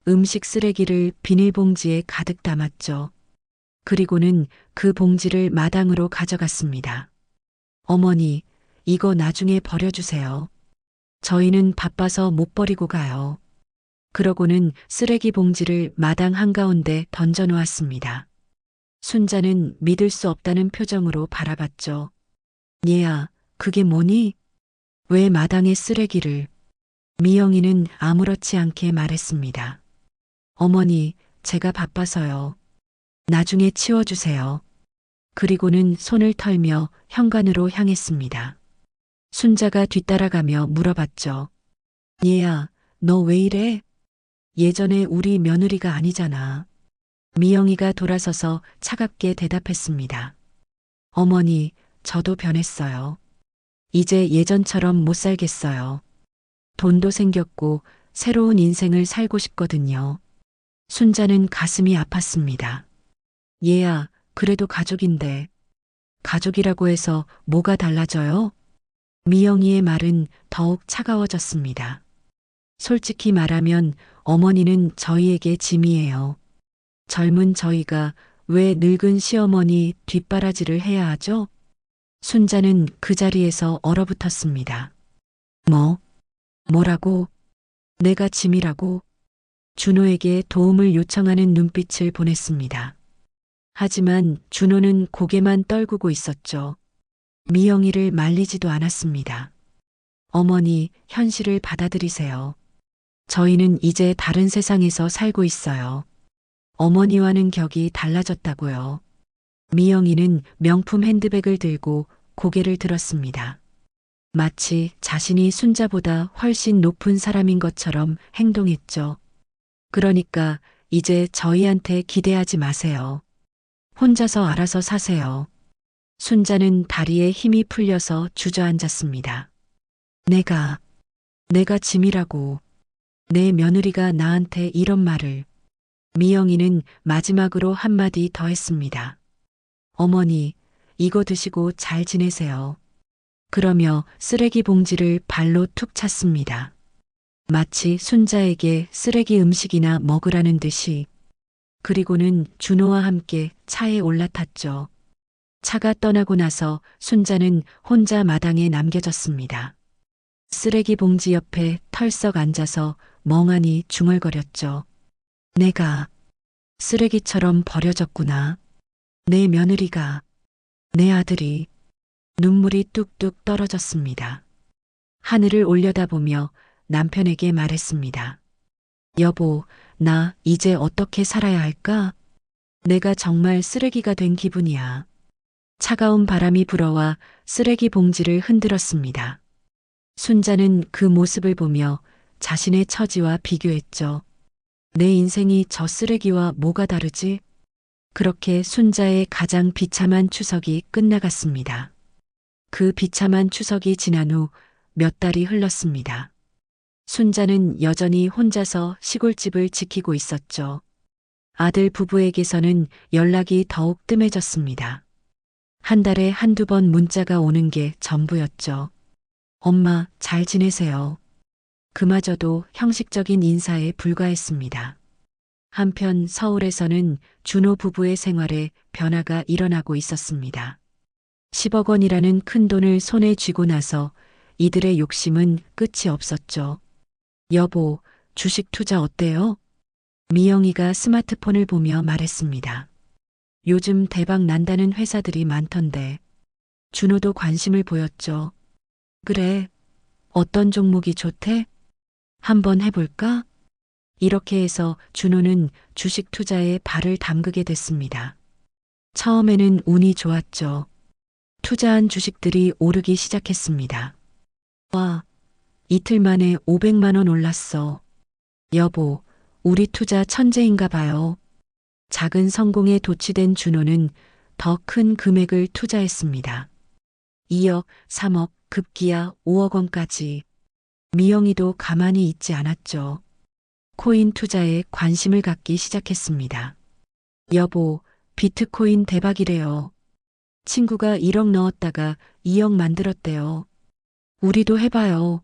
음식 쓰레기를 비닐봉지에 가득 담았죠. 그리고는 그 봉지를 마당으로 가져갔습니다. 어머니, 이거 나중에 버려주세요. 저희는 바빠서 못 버리고 가요. 그러고는 쓰레기 봉지를 마당 한가운데 던져놓았습니다. 순자는 믿을 수 없다는 표정으로 바라봤죠. 얘야, 그게 뭐니? 왜 마당에 쓰레기를? 미영이는 아무렇지 않게 말했습니다. 어머니, 제가 바빠서요. 나중에 치워주세요. 그리고는 손을 털며 현관으로 향했습니다. 순자가 뒤따라가며 물어봤죠. 얘야, 너 왜 이래? 예전에 우리 며느리가 아니잖아. 미영이가 돌아서서 차갑게 대답했습니다. 어머니, 저도 변했어요. 이제 예전처럼 못 살겠어요. 돈도 생겼고 새로운 인생을 살고 싶거든요. 순자는 가슴이 아팠습니다. 얘야, 그래도 가족인데. 가족이라고 해서 뭐가 달라져요? 미영이의 말은 더욱 차가워졌습니다. 솔직히 말하면 어머니는 저희에게 짐이에요. 젊은 저희가 왜 늙은 시어머니 뒷바라지를 해야 하죠? 순자는 그 자리에서 얼어붙었습니다. 뭐라고? 내가 짐이라고? 준호에게 도움을 요청하는 눈빛을 보냈습니다. 하지만 준호는 고개만 떨구고 있었죠. 미영이를 말리지도 않았습니다. 어머니, 현실을 받아들이세요. 저희는 이제 다른 세상에서 살고 있어요. 어머니와는 격이 달라졌다고요. 미영이는 명품 핸드백을 들고 고개를 들었습니다. 마치 자신이 순자보다 훨씬 높은 사람인 것처럼 행동했죠. 그러니까 이제 저희한테 기대하지 마세요. 혼자서 알아서 사세요. 순자는 다리에 힘이 풀려서 주저앉았습니다. 내가 짐이라고. 내 며느리가 나한테 이런 말을. 미영이는 마지막으로 한마디 더 했습니다. 어머니, 이거 드시고 잘 지내세요. 그러며 쓰레기 봉지를 발로 툭 찼습니다. 마치 순자에게 쓰레기 음식이나 먹으라는 듯이. 그리고는 준호와 함께 차에 올라탔죠. 차가 떠나고 나서 순자는 혼자 마당에 남겨졌습니다. 쓰레기 봉지 옆에 털썩 앉아서 멍하니 중얼거렸죠. 내가 쓰레기처럼 버려졌구나. 내 며느리가, 내 아들이. 눈물이 뚝뚝 떨어졌습니다. 하늘을 올려다보며 남편에게 말했습니다. 여보, 나 이제 어떻게 살아야 할까? 내가 정말 쓰레기가 된 기분이야. 차가운 바람이 불어와 쓰레기 봉지를 흔들었습니다. 순자는 그 모습을 보며 자신의 처지와 비교했죠. 내 인생이 저 쓰레기와 뭐가 다르지? 그렇게 순자의 가장 비참한 추석이 끝나갔습니다. 그 비참한 추석이 지난 후 몇 달이 흘렀습니다. 순자는 여전히 혼자서 시골집을 지키고 있었죠. 아들 부부에게서는 연락이 더욱 뜸해졌습니다. 한 달에 한두 번 문자가 오는 게 전부였죠. 엄마, 잘 지내세요. 그마저도 형식적인 인사에 불과했습니다. 한편 서울에서는 준호 부부의 생활에 변화가 일어나고 있었습니다. 10억 원이라는 큰 돈을 손에 쥐고 나서 이들의 욕심은 끝이 없었죠. 여보, 주식 투자 어때요? 미영이가 스마트폰을 보며 말했습니다. 요즘 대박 난다는 회사들이 많던데. 준호도 관심을 보였죠. 그래, 어떤 종목이 좋대? 한번 해볼까? 이렇게 해서 준호는 주식 투자에 발을 담그게 됐습니다. 처음에는 운이 좋았죠. 투자한 주식들이 오르기 시작했습니다. 와, 이틀 만에 500만 원 올랐어. 여보, 우리 투자 천재인가 봐요. 작은 성공에 도취된 준호는 더 큰 금액을 투자했습니다. 2억, 3억, 급기야 5억 원까지. 미영이도 가만히 있지 않았죠. 코인 투자에 관심을 갖기 시작했습니다. 여보, 비트코인 대박이래요. 친구가 1억 넣었다가 2억 만들었대요. 우리도 해봐요.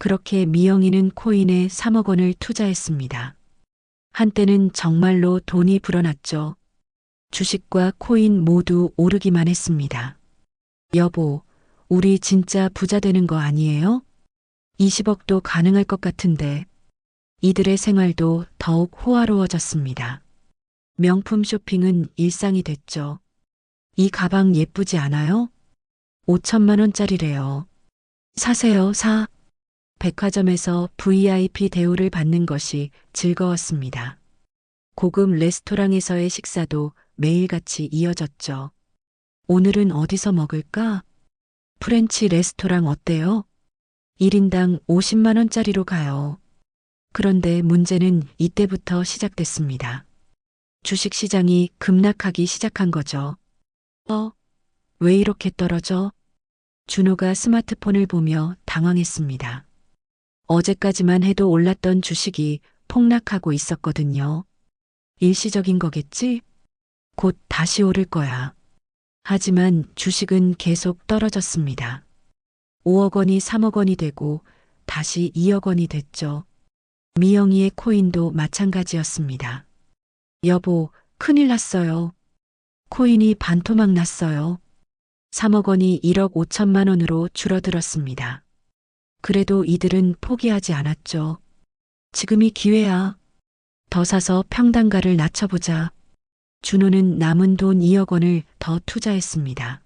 그렇게 미영이는 코인에 3억 원을 투자했습니다. 한때는 정말로 돈이 불어났죠. 주식과 코인 모두 오르기만 했습니다. 여보, 우리 진짜 부자 되는 거 아니에요? 20억도 가능할 것 같은데. 이들의 생활도 더욱 호화로워졌습니다. 명품 쇼핑은 일상이 됐죠. 이 가방 예쁘지 않아요? 5천만 원짜리래요. 사세요, 사. 백화점에서 VIP 대우를 받는 것이 즐거웠습니다. 고급 레스토랑에서의 식사도 매일같이 이어졌죠. 오늘은 어디서 먹을까? 프렌치 레스토랑 어때요? 1인당 50만 원짜리로 가요. 그런데 문제는 이때부터 시작됐습니다. 주식시장이 급락하기 시작한 거죠. 왜 이렇게 떨어져? 준호가 스마트폰을 보며 당황했습니다. 어제까지만 해도 올랐던 주식이 폭락하고 있었거든요. 일시적인 거겠지? 곧 다시 오를 거야. 하지만 주식은 계속 떨어졌습니다. 5억 원이 3억 원이 되고 다시 2억 원이 됐죠. 미영이의 코인도 마찬가지였습니다. 여보, 큰일 났어요. 코인이 반토막 났어요. 3억 원이 1억 5천만 원으로 줄어들었습니다. 그래도 이들은 포기하지 않았죠. 지금이 기회야. 더 사서 평단가를 낮춰보자. 준호는 남은 돈 2억 원을 더 투자했습니다.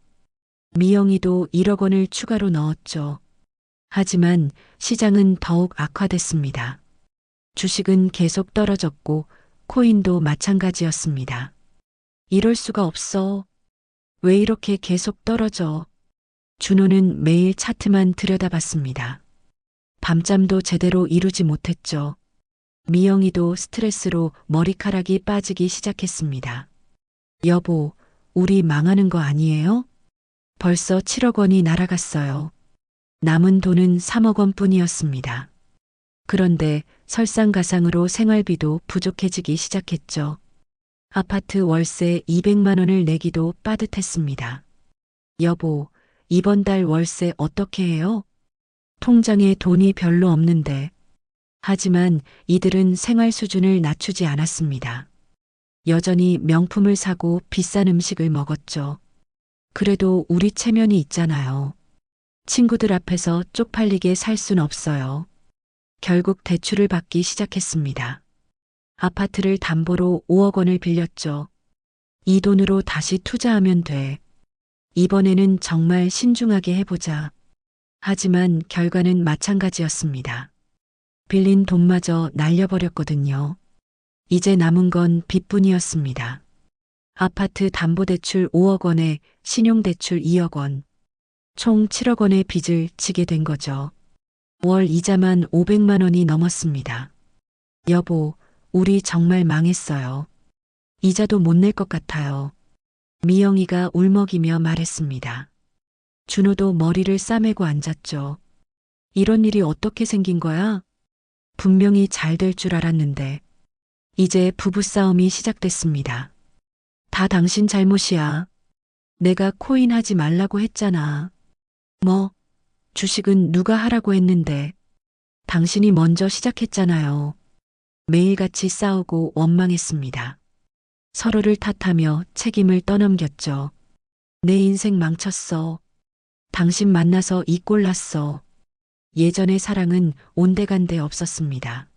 미영이도 1억 원을 추가로 넣었죠. 하지만 시장은 더욱 악화됐습니다. 주식은 계속 떨어졌고 코인도 마찬가지였습니다. 이럴 수가 없어. 왜 이렇게 계속 떨어져? 준호는 매일 차트만 들여다봤습니다. 밤잠도 제대로 이루지 못했죠. 미영이도 스트레스로 머리카락이 빠지기 시작했습니다. 여보, 우리 망하는 거 아니에요? 벌써 7억 원이 날아갔어요. 남은 돈은 3억 원뿐이었습니다. 그런데 설상가상으로 생활비도 부족해지기 시작했죠. 아파트 월세 200만 원을 내기도 빠듯했습니다. 여보, 이번 달 월세 어떻게 해요? 통장에 돈이 별로 없는데. 하지만 이들은 생활 수준을 낮추지 않았습니다. 여전히 명품을 사고 비싼 음식을 먹었죠. 그래도 우리 체면이 있잖아요. 친구들 앞에서 쪽팔리게 살 순 없어요. 결국 대출을 받기 시작했습니다. 아파트를 담보로 5억 원을 빌렸죠. 이 돈으로 다시 투자하면 돼. 이번에는 정말 신중하게 해보자. 하지만 결과는 마찬가지였습니다. 빌린 돈마저 날려버렸거든요. 이제 남은 건 빚뿐이었습니다. 아파트 담보대출 5억 원에 신용대출 2억 원. 총 7억 원의 빚을 지게 된 거죠. 월 이자만 500만 원이 넘었습니다. 여보, 우리 정말 망했어요. 이자도 못 낼 것 같아요. 미영이가 울먹이며 말했습니다. 준호도 머리를 싸매고 앉았죠. 이런 일이 어떻게 생긴 거야? 분명히 잘 될 줄 알았는데. 이제 부부싸움이 시작됐습니다. 다 당신 잘못이야. 내가 코인 하지 말라고 했잖아. 뭐, 주식은 누가 하라고 했는데. 당신이 먼저 시작했잖아요. 매일같이 싸우고 원망했습니다. 서로를 탓하며 책임을 떠넘겼죠. 내 인생 망쳤어. 당신 만나서 이 꼴 났어. 예전의 사랑은 온데간데 없었습니다.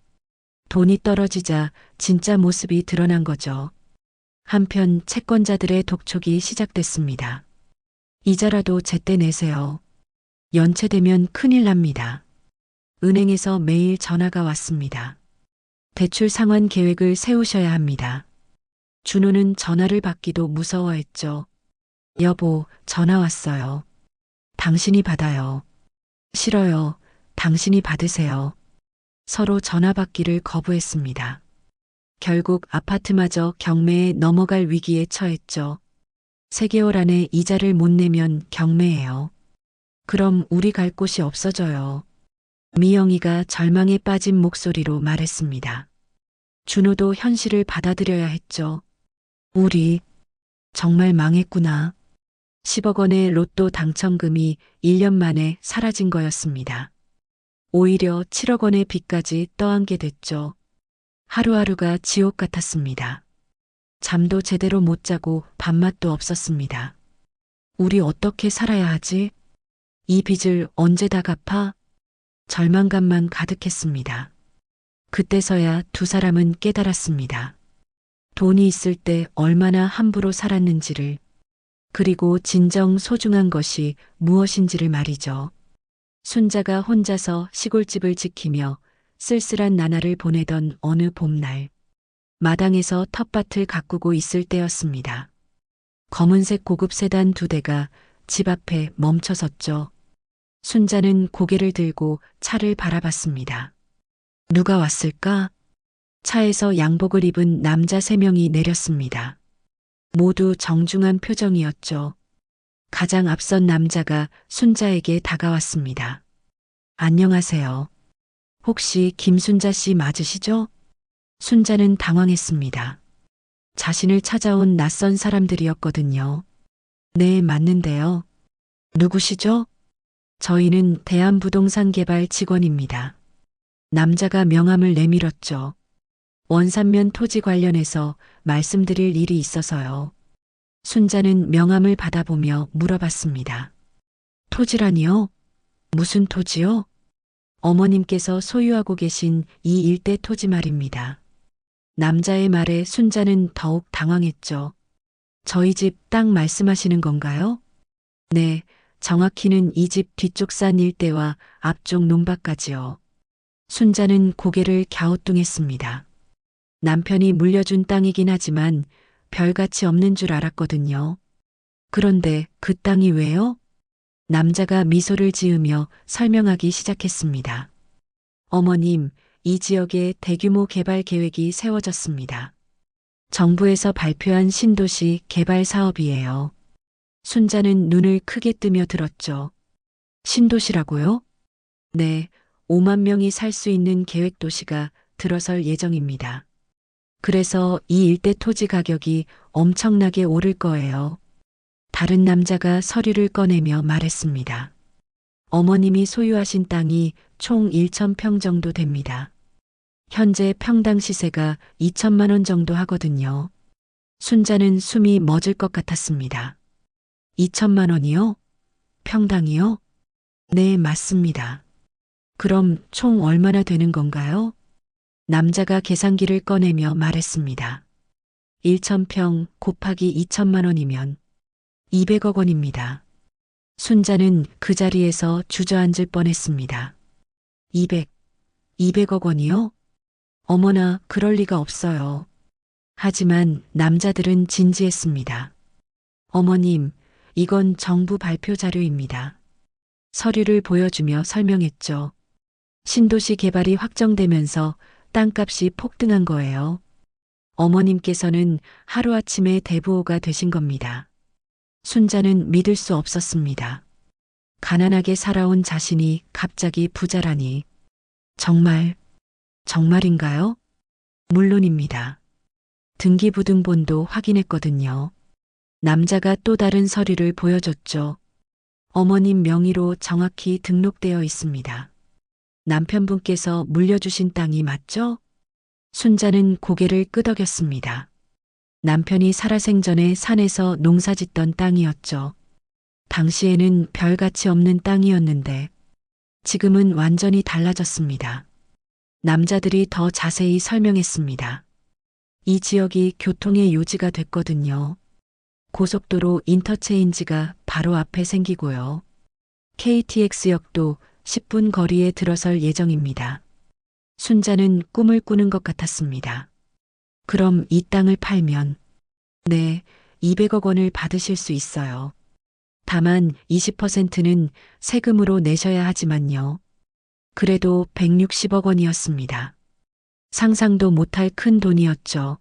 돈이 떨어지자 진짜 모습이 드러난 거죠. 한편 채권자들의 독촉이 시작됐습니다. 이자라도 제때 내세요. 연체되면 큰일 납니다. 은행에서 매일 전화가 왔습니다. 대출 상환 계획을 세우셔야 합니다. 준호는 전화를 받기도 무서워했죠. 여보, 전화 왔어요. 당신이 받아요. 싫어요. 당신이 받으세요. 서로 전화 받기를 거부했습니다. 결국 아파트마저 경매에 넘어갈 위기에 처했죠. 3개월 안에 이자를 못 내면 경매예요. 그럼 우리 갈 곳이 없어져요. 미영이가 절망에 빠진 목소리로 말했습니다. 준호도 현실을 받아들여야 했죠. 우리 정말 망했구나. 10억 원의 로또 당첨금이 1년 만에 사라진 거였습니다. 오히려 7억 원의 빚까지 떠안게 됐죠. 하루하루가 지옥 같았습니다. 잠도 제대로 못 자고 밥맛도 없었습니다. 우리 어떻게 살아야 하지? 이 빚을 언제 다 갚아? 절망감만 가득했습니다. 그때서야 두 사람은 깨달았습니다. 돈이 있을 때 얼마나 함부로 살았는지를, 그리고 진정 소중한 것이 무엇인지를 말이죠. 순자가 혼자서 시골집을 지키며 쓸쓸한 나날을 보내던 어느 봄날, 마당에서 텃밭을 가꾸고 있을 때였습니다. 검은색 고급 세단 2대가 집 앞에 멈춰섰죠. 순자는 고개를 들고 차를 바라봤습니다. 누가 왔을까? 차에서 양복을 입은 남자 3명이 내렸습니다. 모두 정중한 표정이었죠. 가장 앞선 남자가 순자에게 다가왔습니다. 안녕하세요. 혹시 김순자 씨 맞으시죠? 순자는 당황했습니다. 자신을 찾아온 낯선 사람들이었거든요. 네, 맞는데요. 누구시죠? 저희는 대한부동산 개발 직원입니다. 남자가 명함을 내밀었죠. 원산면 토지 관련해서 말씀드릴 일이 있어서요. 순자는 명함을 받아보며 물어봤습니다. 토지라니요? 무슨 토지요? 어머님께서 소유하고 계신 이 일대 토지 말입니다. 남자의 말에 순자는 더욱 당황했죠. 저희 집 땅 말씀하시는 건가요? 네, 정확히는 이 집 뒤쪽 산 일대와 앞쪽 논밭까지요. 순자는 고개를 갸우뚱했습니다. 남편이 물려준 땅이긴 하지만 별가치 없는 줄 알았거든요. 그런데 그 땅이 왜요? 남자가 미소를 지으며 설명하기 시작했습니다. 어머님, 이 지역에 대규모 개발 계획이 세워졌습니다. 정부에서 발표한 신도시 개발 사업이에요. 순자는 눈을 크게 뜨며 들었죠. 신도시라고요? 네, 5만 명이 살 수 있는 계획도시가 들어설 예정입니다. 그래서 이 일대 토지 가격이 엄청나게 오를 거예요. 다른 남자가 서류를 꺼내며 말했습니다. 어머님이 소유하신 땅이 총 1,000평 정도 됩니다. 현재 평당 시세가 2천만 원 정도 하거든요. 순자는 숨이 멎을 것 같았습니다. 2천만 원이요? 평당이요? 네, 맞습니다. 그럼 총 얼마나 되는 건가요? 남자가 계산기를 꺼내며 말했습니다. 1,000평 곱하기 2천만 원이면 200억 원입니다. 순자는 그 자리에서 주저앉을 뻔했습니다. 200억 원이요? 어머나, 그럴 리가 없어요. 하지만 남자들은 진지했습니다. 어머님, 이건 정부 발표 자료입니다. 서류를 보여주며 설명했죠. 신도시 개발이 확정되면서 땅값이 폭등한 거예요. 어머님께서는 하루아침에 대부호가 되신 겁니다. 순자는 믿을 수 없었습니다. 가난하게 살아온 자신이 갑자기 부자라니. 정말인가요? 물론입니다. 등기부등본도 확인했거든요. 남자가 또 다른 서류를 보여줬죠. 어머님 명의로 정확히 등록되어 있습니다. 남편분께서 물려주신 땅이 맞죠? 순자는 고개를 끄덕였습니다. 남편이 살아생전에 산에서 농사짓던 땅이었죠. 당시에는 별가치 없는 땅이었는데 지금은 완전히 달라졌습니다. 남자들이 더 자세히 설명했습니다. 이 지역이 교통의 요지가 됐거든요. 고속도로 인터체인지가 바로 앞에 생기고요. KTX역도 10분 거리에 들어설 예정입니다. 순자는 꿈을 꾸는 것 같았습니다. 그럼 이 땅을 팔면, 네, 200억 원을 받으실 수 있어요. 다만 20%는 세금으로 내셔야 하지만요. 그래도 160억 원이었습니다. 상상도 못할 큰 돈이었죠.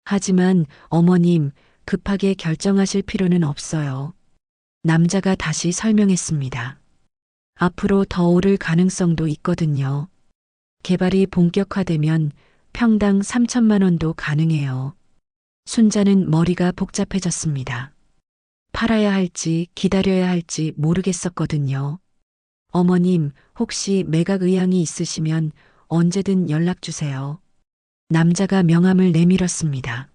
하지만 어머님, 급하게 결정하실 필요는 없어요. 남자가 다시 설명했습니다. 앞으로 더 오를 가능성도 있거든요. 개발이 본격화되면 평당 3천만 원도 가능해요. 순자는 머리가 복잡해졌습니다. 팔아야 할지 기다려야 할지 모르겠었거든요. 어머님, 혹시 매각 의향이 있으시면 언제든 연락 주세요. 남자가 명함을 내밀었습니다.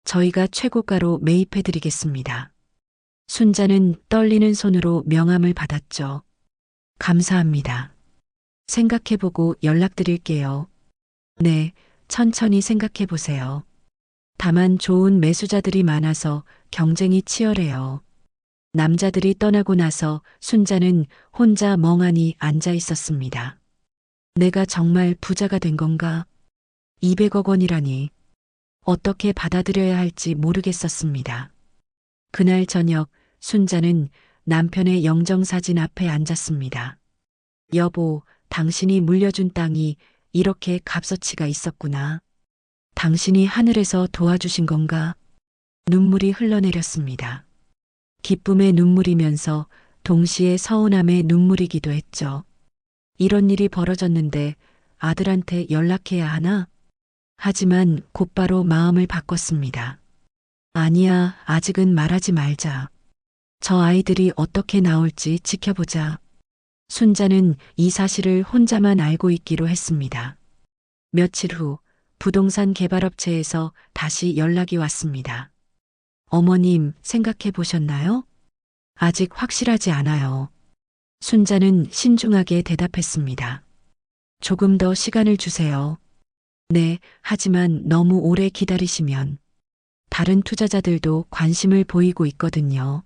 저희가 최고가로 매입해 드리겠습니다. 순자는 떨리는 손으로 명함을 받았죠. 감사합니다. 생각해보고 연락드릴게요. 네, 천천히 생각해보세요. 다만 좋은 매수자들이 많아서 경쟁이 치열해요. 남자들이 떠나고 나서 순자는 혼자 멍하니 앉아 있었습니다. 내가 정말 부자가 된 건가? 200억 원이라니. 어떻게 받아들여야 할지 모르겠었습니다. 그날 저녁 순자는 남편의 영정사진 앞에 앉았습니다. 여보, 당신이 물려준 땅이 이렇게 값어치가 있었구나. 당신이 하늘에서 도와주신 건가? 눈물이 흘러내렸습니다. 기쁨의 눈물이면서 동시에 서운함의 눈물이기도 했죠. 이런 일이 벌어졌는데 아들한테 연락해야 하나? 하지만 곧바로 마음을 바꿨습니다. 아니야, 아직은 말하지 말자. 저 아이들이 어떻게 나올지 지켜보자. 순자는 이 사실을 혼자만 알고 있기로 했습니다. 며칠 후 부동산 개발업체에서 다시 연락이 왔습니다. 어머님, 생각해 보셨나요? 아직 확실하지 않아요. 순자는 신중하게 대답했습니다. 조금 더 시간을 주세요. 네, 하지만 너무 오래 기다리시면 다른 투자자들도 관심을 보이고 있거든요.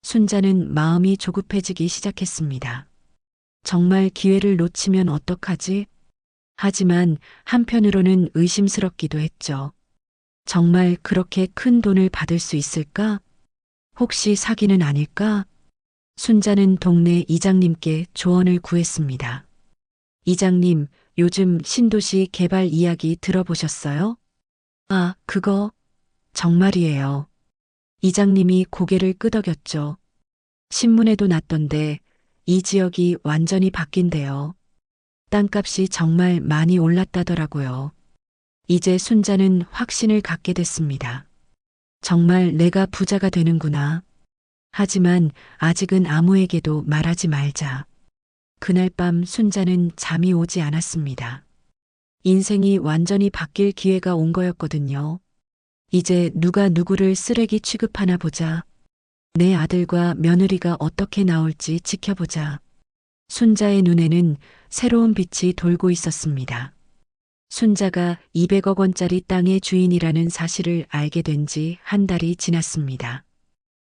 순자는 마음이 조급해지기 시작했습니다. 정말 기회를 놓치면 어떡하지? 하지만 한편으로는 의심스럽기도 했죠. 정말 그렇게 큰 돈을 받을 수 있을까? 혹시 사기는 아닐까? 순자는 동네 이장님께 조언을 구했습니다. 이장님, 요즘 신도시 개발 이야기 들어보셨어요? 아, 그거 정말이에요. 이장님이 고개를 끄덕였죠. 신문에도 났던데 이 지역이 완전히 바뀐대요. 땅값이 정말 많이 올랐다더라고요. 이제 순자는 확신을 갖게 됐습니다. 정말 내가 부자가 되는구나. 하지만 아직은 아무에게도 말하지 말자. 그날 밤 순자는 잠이 오지 않았습니다. 인생이 완전히 바뀔 기회가 온 거였거든요. 이제 누가 누구를 쓰레기 취급하나 보자. 내 아들과 며느리가 어떻게 나올지 지켜보자. 순자의 눈에는 새로운 빛이 돌고 있었습니다. 순자가 200억 원짜리 땅의 주인이라는 사실을 알게 된 지 한 달이 지났습니다.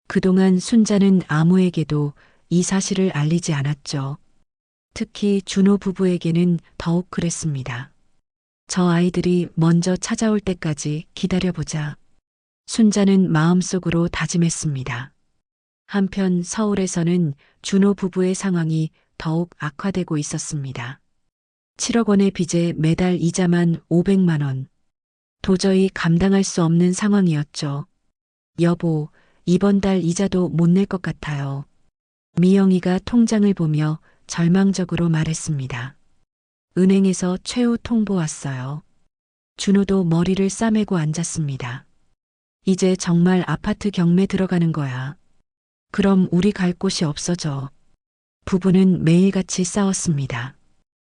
그동안 순자는 아무에게도 이 사실을 알리지 않았죠. 특히 준호 부부에게는 더욱 그랬습니다. 저 아이들이 먼저 찾아올 때까지 기다려보자. 순자는 마음속으로 다짐했습니다. 한편 서울에서는 준호 부부의 상황이 더욱 악화되고 있었습니다. 7억 원의 빚에 매달 이자만 500만 원. 도저히 감당할 수 없는 상황이었죠. 여보, 이번 달 이자도 못 낼 것 같아요. 미영이가 통장을 보며 절망적으로 말했습니다. 은행에서 최후 통보 왔어요. 준호도 머리를 싸매고 앉았습니다. 이제 정말 아파트 경매 들어가는 거야. 그럼 우리 갈 곳이 없어져. 부부는 매일같이 싸웠습니다.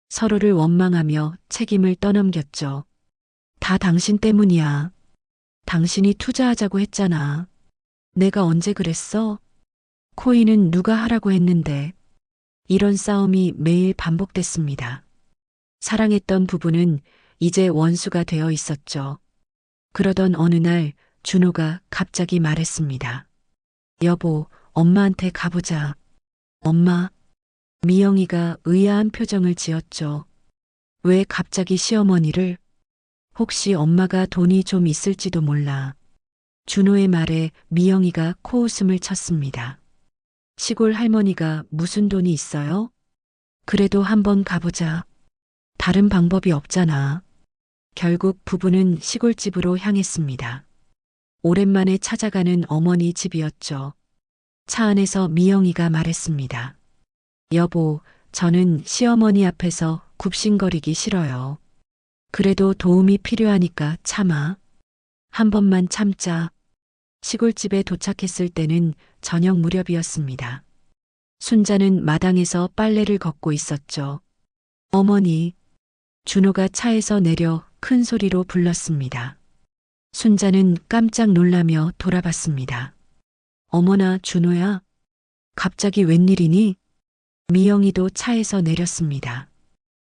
서로를 원망하며 책임을 떠넘겼죠. 다 당신 때문이야. 당신이 투자하자고 했잖아. 내가 언제 그랬어? 코인은 누가 하라고 했는데. 이런 싸움이 매일 반복됐습니다. 사랑했던 부부는 이제 원수가 되어 있었죠. 그러던 어느 날 준호가 갑자기 말했습니다. 여보, 엄마한테 가보자. 엄마. 미영이가 의아한 표정을 지었죠. 왜 갑자기 시어머니를? 혹시 엄마가 돈이 좀 있을지도 몰라. 준호의 말에 미영이가 코웃음을 쳤습니다. 시골 할머니가 무슨 돈이 있어요? 그래도 한번 가보자. 다른 방법이 없잖아. 결국 부부는 시골집으로 향했습니다. 오랜만에 찾아가는 어머니 집이었죠. 차 안에서 미영이가 말했습니다. 여보, 저는 시어머니 앞에서 굽신거리기 싫어요. 그래도 도움이 필요하니까 참아. 한 번만 참자. 시골집에 도착했을 때는 저녁 무렵이었습니다. 순자는 마당에서 빨래를 걷고 있었죠. 어머니, 준호가 차에서 내려 큰 소리로 불렀습니다. 순자는 깜짝 놀라며 돌아봤습니다. 어머나, 준호야. 갑자기 웬일이니? 미영이도 차에서 내렸습니다.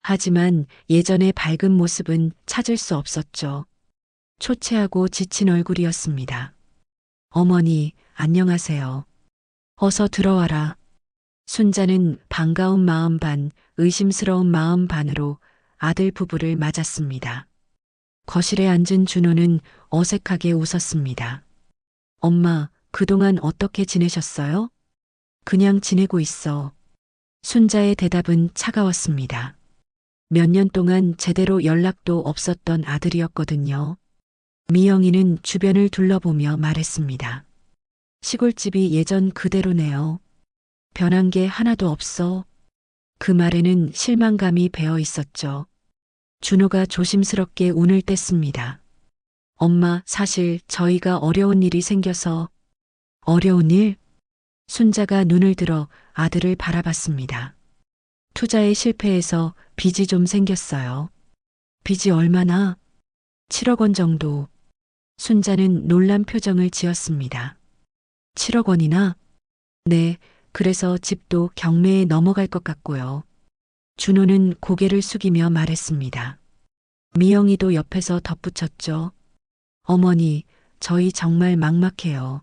하지만 예전의 밝은 모습은 찾을 수 없었죠. 초췌하고 지친 얼굴이었습니다. 어머니, 안녕하세요. 어서 들어와라. 순자는 반가운 마음 반, 의심스러운 마음 반으로 아들 부부를 맞았습니다. 거실에 앉은 준호는 어색하게 웃었습니다. 엄마, 그동안 어떻게 지내셨어요? 그냥 지내고 있어. 순자의 대답은 차가웠습니다. 몇 년 동안 제대로 연락도 없었던 아들이었거든요. 미영이는 주변을 둘러보며 말했습니다. 시골집이 예전 그대로네요. 변한 게 하나도 없어. 그 말에는 실망감이 배어 있었죠. 준호가 조심스럽게 운을 뗐습니다. 엄마, 사실 저희가 어려운 일이 생겨서. 어려운 일? 순자가 눈을 들어 아들을 바라봤습니다. 투자에 실패해서 빚이 좀 생겼어요. 빚이 얼마나? 7억 원 정도. 순자는 놀란 표정을 지었습니다. 7억 원이나? 네, 그래서 집도 경매에 넘어갈 것 같고요. 준호는 고개를 숙이며 말했습니다. 미영이도 옆에서 덧붙였죠. 어머니, 저희 정말 막막해요.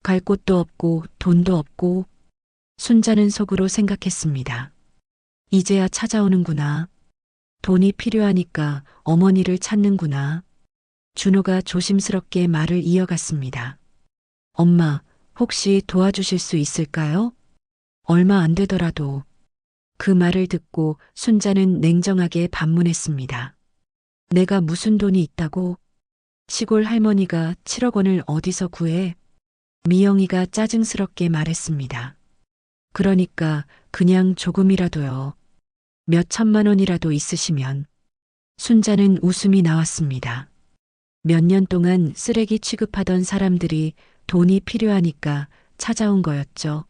갈 곳도 없고 돈도 없고. 순자는 속으로 생각했습니다. 이제야 찾아오는구나. 돈이 필요하니까 어머니를 찾는구나. 준호가 조심스럽게 말을 이어갔습니다. 엄마, 혹시 도와주실 수 있을까요? 얼마 안 되더라도. 그 말을 듣고 순자는 냉정하게 반문했습니다. 내가 무슨 돈이 있다고? 시골 할머니가 7억 원을 어디서 구해? 미영이가 짜증스럽게 말했습니다. 그러니까 그냥 조금이라도요. 몇 천만 원이라도 있으시면. 순자는 웃음이 나왔습니다. 몇 년 동안 쓰레기 취급하던 사람들이 돈이 필요하니까 찾아온 거였죠.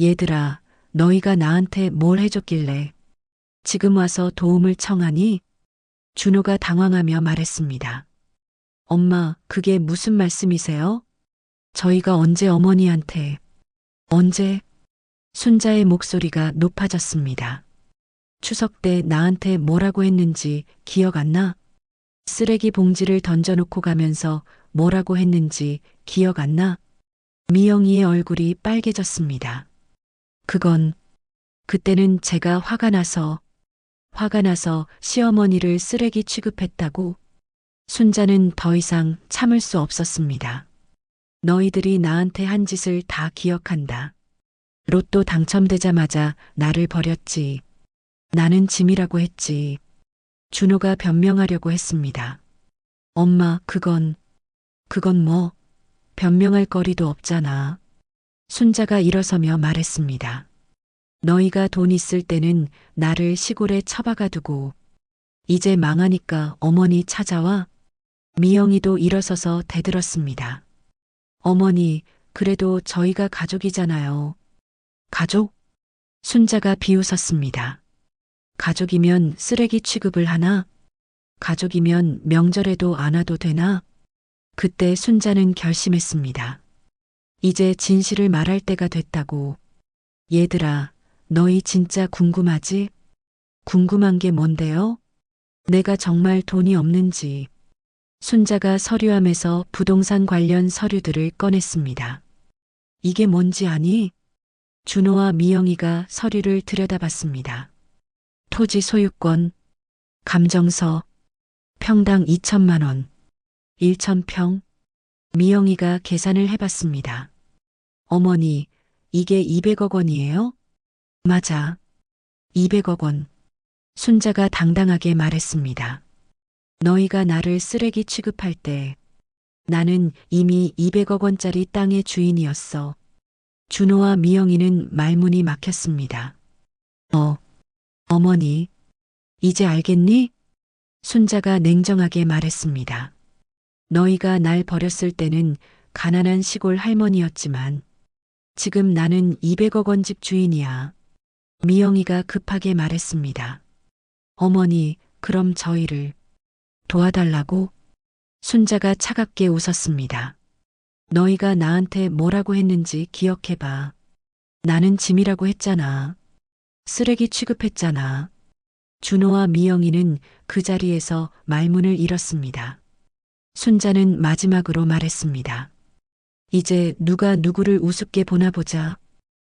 얘들아, 너희가 나한테 뭘 해줬길래 지금 와서 도움을 청하니? 준호가 당황하며 말했습니다. 엄마, 그게 무슨 말씀이세요? 저희가 언제 어머니한테. 언제? 순자의 목소리가 높아졌습니다. 추석 때 나한테 뭐라고 했는지 기억 안 나? 쓰레기 봉지를 던져놓고 가면서 뭐라고 했는지 기억 안 나? 미영이의 얼굴이 빨개졌습니다. 그때는 제가 화가 나서 시어머니를 쓰레기 취급했다고. 순자는 더 이상 참을 수 없었습니다. 너희들이 나한테 한 짓을 다 기억한다. 로또 당첨되자마자 나를 버렸지. 나는 짐이라고 했지. 준호가 변명하려고 했습니다. 엄마, 그건 뭐? 변명할 거리도 없잖아. 순자가 일어서며 말했습니다. 너희가 돈 있을 때는 나를 시골에 처박아 두고 이제 망하니까 어머니 찾아와? 미영이도 일어서서 대들었습니다. 어머니, 그래도 저희가 가족이잖아요. 가족? 순자가 비웃었습니다. 가족이면 쓰레기 취급을 하나? 가족이면 명절에도 안 와도 되나? 그때 순자는 결심했습니다. 이제 진실을 말할 때가 됐다고. 얘들아, 너희 진짜 궁금하지? 궁금한 게 뭔데요? 내가 정말 돈이 없는지. 순자가 서류함에서 부동산 관련 서류들을 꺼냈습니다. 이게 뭔지 아니? 준호와 미영이가 서류를 들여다봤습니다. 토지 소유권, 감정서, 평당 2천만 원, 1,000평. 미영이가 계산을 해봤습니다. 어머니, 이게 200억 원이에요? 맞아. 200억 원. 순자가 당당하게 말했습니다. 너희가 나를 쓰레기 취급할 때 나는 이미 200억 원짜리 땅의 주인이었어. 준호와 미영이는 말문이 막혔습니다. 어머니, 이제 알겠니? 순자가 냉정하게 말했습니다. 너희가 날 버렸을 때는 가난한 시골 할머니였지만 지금 나는 200억 원 집 주인이야. 미영이가 급하게 말했습니다. 어머니, 그럼 저희를 도와달라고? 순자가 차갑게 웃었습니다. 너희가 나한테 뭐라고 했는지 기억해봐. 나는 짐이라고 했잖아. 쓰레기 취급했잖아. 준호와 미영이는 그 자리에서 말문을 잃었습니다. 순자는 마지막으로 말했습니다. 이제 누가 누구를 우습게 보나 보자.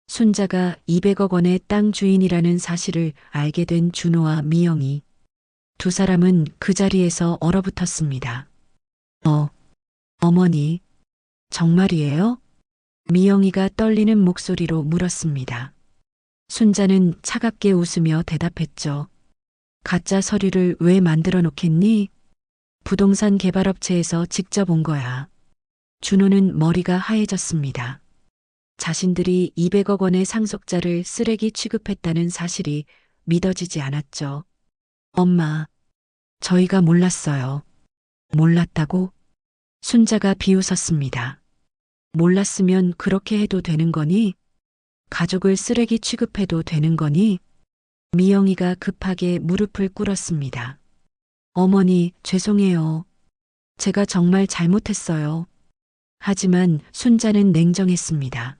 순자가 200억 원의 땅 주인이라는 사실을 알게 된 준호와 미영이. 두 사람은 그 자리에서 얼어붙었습니다. 어머니, 정말이에요? 미영이가 떨리는 목소리로 물었습니다. 순자는 차갑게 웃으며 대답했죠. 가짜 서류를 왜 만들어 놓겠니? 부동산 개발업체에서 직접 온 거야. 준호는 머리가 하얘졌습니다. 자신들이 200억 원의 상속자를 쓰레기 취급했다는 사실이 믿어지지 않았죠. 엄마, 저희가 몰랐어요. 몰랐다고? 순자가 비웃었습니다. 몰랐으면 그렇게 해도 되는 거니? 가족을 쓰레기 취급해도 되는 거니? 미영이가 급하게 무릎을 꿇었습니다. 어머니, 죄송해요. 제가 정말 잘못했어요. 하지만 순자는 냉정했습니다.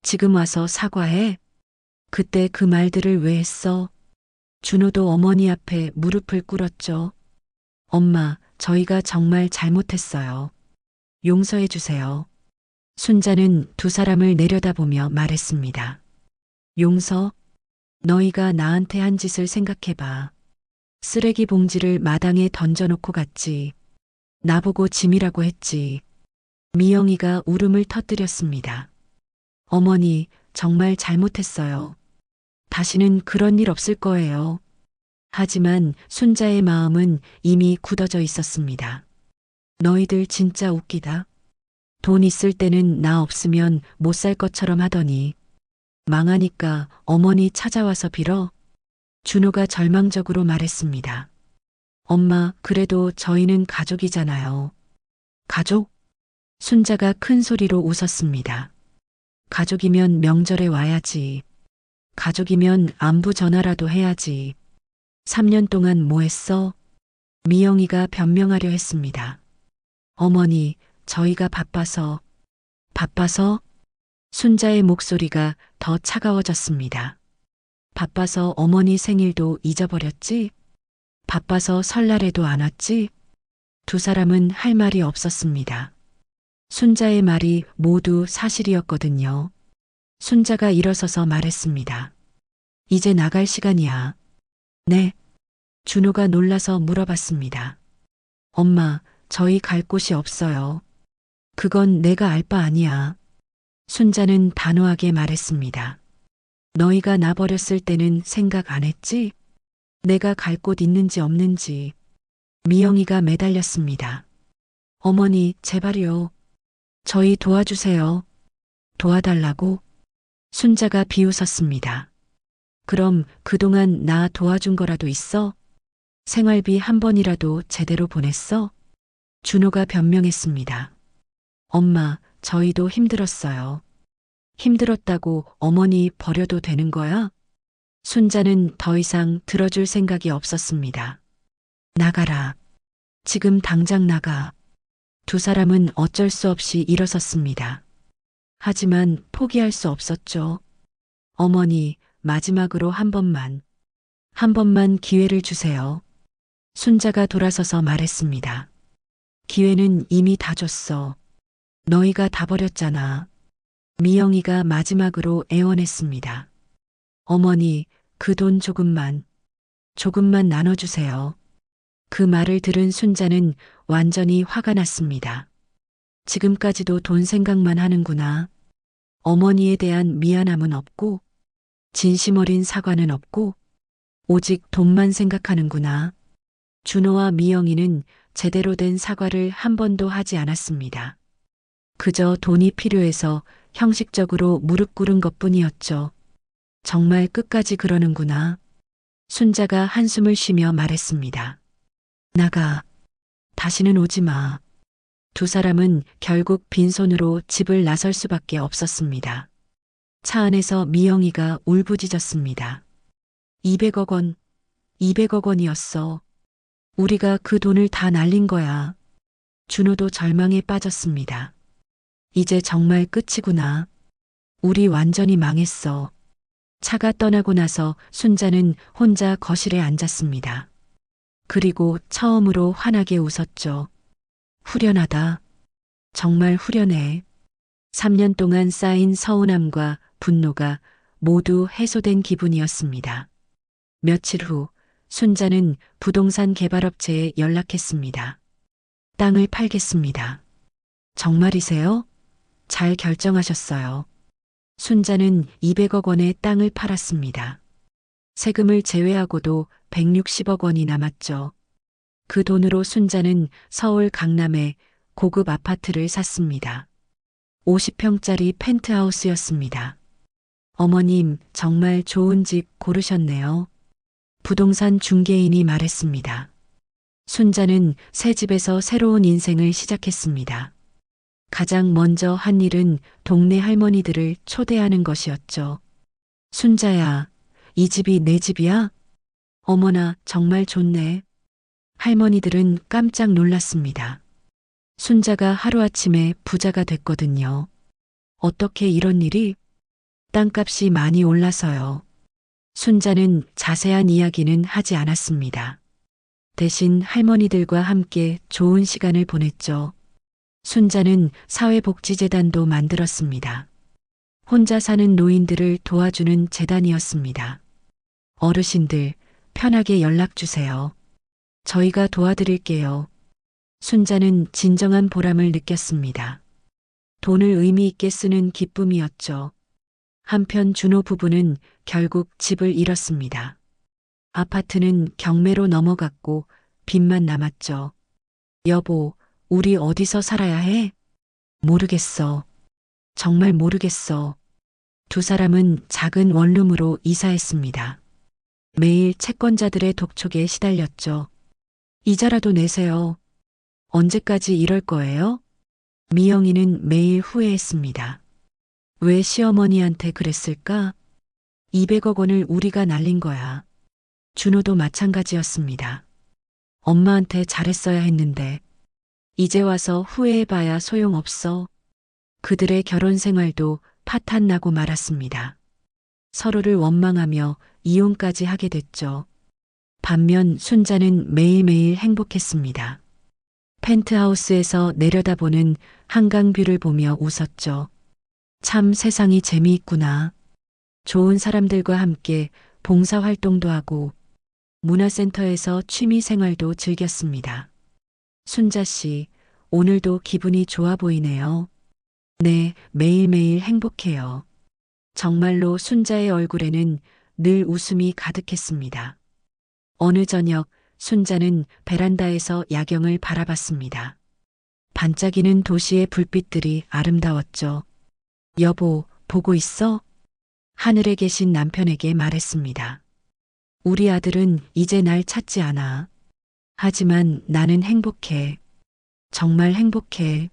지금 와서 사과해? 그때 그 말들을 왜 했어? 준호도 어머니 앞에 무릎을 꿇었죠. 엄마, 저희가 정말 잘못했어요. 용서해 주세요. 순자는 두 사람을 내려다보며 말했습니다. 용서? 너희가 나한테 한 짓을 생각해봐. 쓰레기 봉지를 마당에 던져놓고 갔지. 나보고 짐이라고 했지. 미영이가 울음을 터뜨렸습니다. 어머니, 정말 잘못했어요. 다시는 그런 일 없을 거예요. 하지만 순자의 마음은 이미 굳어져 있었습니다. 너희들 진짜 웃기다. 돈 있을 때는 나 없으면 못 살 것처럼 하더니 망하니까 어머니 찾아와서 빌어? 준호가 절망적으로 말했습니다. 엄마, 그래도 저희는 가족이잖아요. 가족? 순자가 큰 소리로 웃었습니다. 가족이면 명절에 와야지. 가족이면 안부 전화라도 해야지. 3년 동안 뭐 했어? 미영이가 변명하려 했습니다. 어머니, 저희가 바빠서. 바빠서? 순자의 목소리가 더 차가워졌습니다. 바빠서 어머니 생일도 잊어버렸지? 바빠서 설날에도 안 왔지? 두 사람은 할 말이 없었습니다. 순자의 말이 모두 사실이었거든요. 순자가 일어서서 말했습니다. 이제 나갈 시간이야. 네. 준호가 놀라서 물어봤습니다. 엄마, 저희 갈 곳이 없어요. 그건 내가 알 바 아니야. 순자는 단호하게 말했습니다. 너희가 나 버렸을 때는 생각 안 했지? 내가 갈 곳 있는지 없는지. 미영이가 매달렸습니다. 어머니, 제발요. 저희 도와주세요. 도와달라고? 순자가 비웃었습니다. 그럼 그동안 나 도와준 거라도 있어? 생활비 한 번이라도 제대로 보냈어? 준호가 변명했습니다. 엄마, 저희도 힘들었어요. 힘들었다고 어머니 버려도 되는 거야? 순자는 더 이상 들어줄 생각이 없었습니다. 나가라. 지금 당장 나가. 두 사람은 어쩔 수 없이 일어섰습니다. 하지만 포기할 수 없었죠. 어머니, 마지막으로 한 번만 기회를 주세요. 순자가 돌아서서 말했습니다. 기회는 이미 다 줬어. 너희가 다 버렸잖아. 미영이가 마지막으로 애원했습니다. 어머니, 그 돈 조금만 나눠주세요. 그 말을 들은 순자는 완전히 화가 났습니다. 지금까지도 돈 생각만 하는구나. 어머니에 대한 미안함은 없고, 진심 어린 사과는 없고, 오직 돈만 생각하는구나. 준호와 미영이는 제대로 된 사과를 한 번도 하지 않았습니다. 그저 돈이 필요해서 형식적으로 무릎 꿇은 것뿐이었죠. 정말 끝까지 그러는구나. 순자가 한숨을 쉬며 말했습니다. 나가. 다시는 오지 마. 두 사람은 결국 빈손으로 집을 나설 수밖에 없었습니다. 차 안에서 미영이가 울부짖었습니다. 200억 원, 200억 원이었어. 우리가 그 돈을 다 날린 거야. 준호도 절망에 빠졌습니다. 이제 정말 끝이구나. 우리 완전히 망했어. 차가 떠나고 나서 순자는 혼자 거실에 앉았습니다. 그리고 처음으로 환하게 웃었죠. 후련하다. 정말 후련해. 3년 동안 쌓인 서운함과 분노가 모두 해소된 기분이었습니다. 며칠 후 순자는 부동산 개발업체에 연락했습니다. 땅을 팔겠습니다. 정말이세요? 잘 결정하셨어요. 순자는 200억 원의 땅을 팔았습니다. 세금을 제외하고도 160억 원이 남았죠. 그 돈으로 순자는 서울 강남에 고급 아파트를 샀습니다. 50평짜리 펜트하우스였습니다. 어머님, 정말 좋은 집 고르셨네요. 부동산 중개인이 말했습니다. 순자는 새 집에서 새로운 인생을 시작했습니다. 가장 먼저 한 일은 동네 할머니들을 초대하는 것이었죠. 순자야, 이 집이 내 집이야? 어머나, 정말 좋네. 할머니들은 깜짝 놀랐습니다. 순자가 하루아침에 부자가 됐거든요. 어떻게 이런 일이? 땅값이 많이 올라서요. 순자는 자세한 이야기는 하지 않았습니다. 대신 할머니들과 함께 좋은 시간을 보냈죠. 순자는 사회복지재단도 만들었습니다. 혼자 사는 노인들을 도와주는 재단이었습니다. 어르신들, 편하게 연락주세요. 저희가 도와드릴게요. 순자는 진정한 보람을 느꼈습니다. 돈을 의미 있게 쓰는 기쁨이었죠. 한편 준호 부부는 결국 집을 잃었습니다. 아파트는 경매로 넘어갔고 빚만 남았죠. 여보, 우리 어디서 살아야 해? 모르겠어. 정말 모르겠어. 두 사람은 작은 원룸으로 이사했습니다. 매일 채권자들의 독촉에 시달렸죠. 이자라도 내세요. 언제까지 이럴 거예요? 미영이는 매일 후회했습니다. 왜 시어머니한테 그랬을까? 200억 원을 우리가 날린 거야. 준호도 마찬가지였습니다. 엄마한테 잘했어야 했는데 이제 와서 후회해봐야 소용없어. 그들의 결혼 생활도 파탄나고 말았습니다. 서로를 원망하며 이혼까지 하게 됐죠. 반면 순자는 매일매일 행복했습니다. 펜트하우스에서 내려다보는 한강뷰를 보며 웃었죠. 참 세상이 재미있구나. 좋은 사람들과 함께 봉사활동도 하고 문화센터에서 취미생활도 즐겼습니다. 순자 씨, 오늘도 기분이 좋아 보이네요. 네, 매일매일 행복해요. 정말로 순자의 얼굴에는 늘 웃음이 가득했습니다. 어느 저녁 순자는 베란다에서 야경을 바라봤습니다. 반짝이는 도시의 불빛들이 아름다웠죠. 여보, 보고 있어? 하늘에 계신 남편에게 말했습니다. 우리 아들은 이제 날 찾지 않아. 하지만 나는 행복해. 정말 행복해.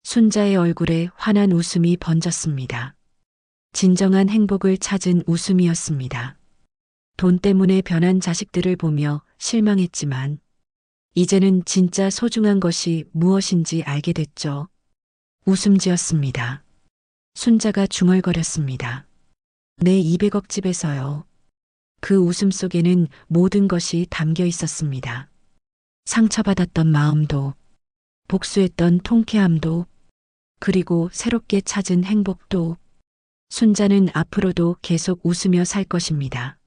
순자의 얼굴에 환한 웃음이 번졌습니다. 진정한 행복을 찾은 웃음이었습니다. 돈 때문에 변한 자식들을 보며 실망했지만 이제는 진짜 소중한 것이 무엇인지 알게 됐죠. 웃음 지었습니다. 순자가 중얼거렸습니다. 내 200억 집에서요. 그 웃음 속에는 모든 것이 담겨 있었습니다. 상처받았던 마음도, 복수했던 통쾌함도, 그리고 새롭게 찾은 행복도. 순자는 앞으로도 계속 웃으며 살 것입니다.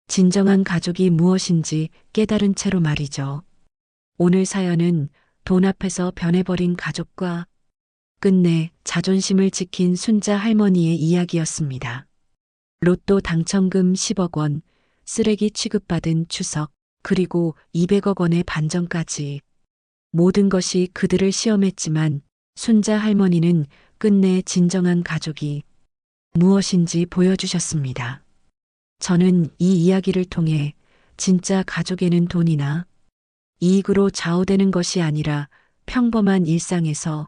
진정한 가족이 무엇인지 깨달은 채로 말이죠. 오늘 사연은 돈 앞에서 변해버린 가족과 끝내 자존심을 지킨 순자 할머니의 이야기였습니다. 로또 당첨금 10억 원, 쓰레기 취급받은 추석, 그리고 200억 원의 반전까지. 모든 것이 그들을 시험했지만 순자 할머니는 끝내 진정한 가족이 무엇인지 보여주셨습니다. 저는 이 이야기를 통해 진짜 가족에는 돈이나 이익으로 좌우되는 것이 아니라 평범한 일상에서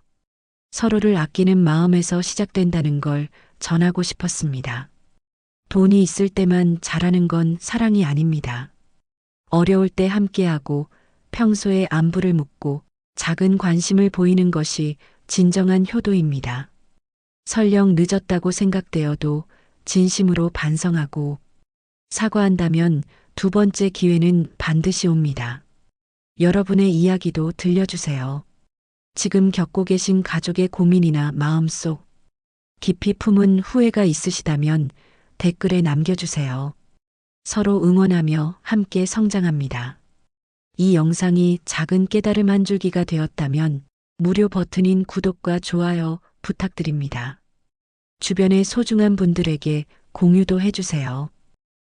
서로를 아끼는 마음에서 시작된다는 걸 전하고 싶었습니다. 돈이 있을 때만 잘하는 건 사랑이 아닙니다. 어려울 때 함께하고 평소에 안부를 묻고 작은 관심을 보이는 것이 진정한 효도입니다. 설령 늦었다고 생각되어도 진심으로 반성하고 사과한다면 두 번째 기회는 반드시 옵니다. 여러분의 이야기도 들려주세요. 지금 겪고 계신 가족의 고민이나 마음속 깊이 품은 후회가 있으시다면 댓글에 남겨주세요. 서로 응원하며 함께 성장합니다. 이 영상이 작은 깨달음 한 줄기가 되었다면 무료 버튼인 구독과 좋아요 부탁드립니다. 주변의 소중한 분들에게 공유도 해주세요.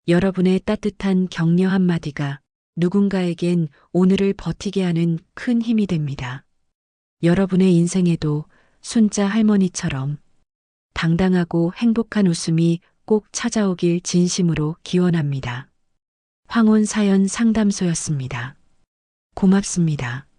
여러분의 따뜻한 격려 한마디가 누군가에겐 오늘을 버티게 하는 큰 힘이 됩니다. 여러분의 인생에도 순자 할머니처럼 당당하고 행복한 웃음이 꼭 찾아오길 진심으로 기원합니다. 황혼 사연 상담소였습니다. 고맙습니다.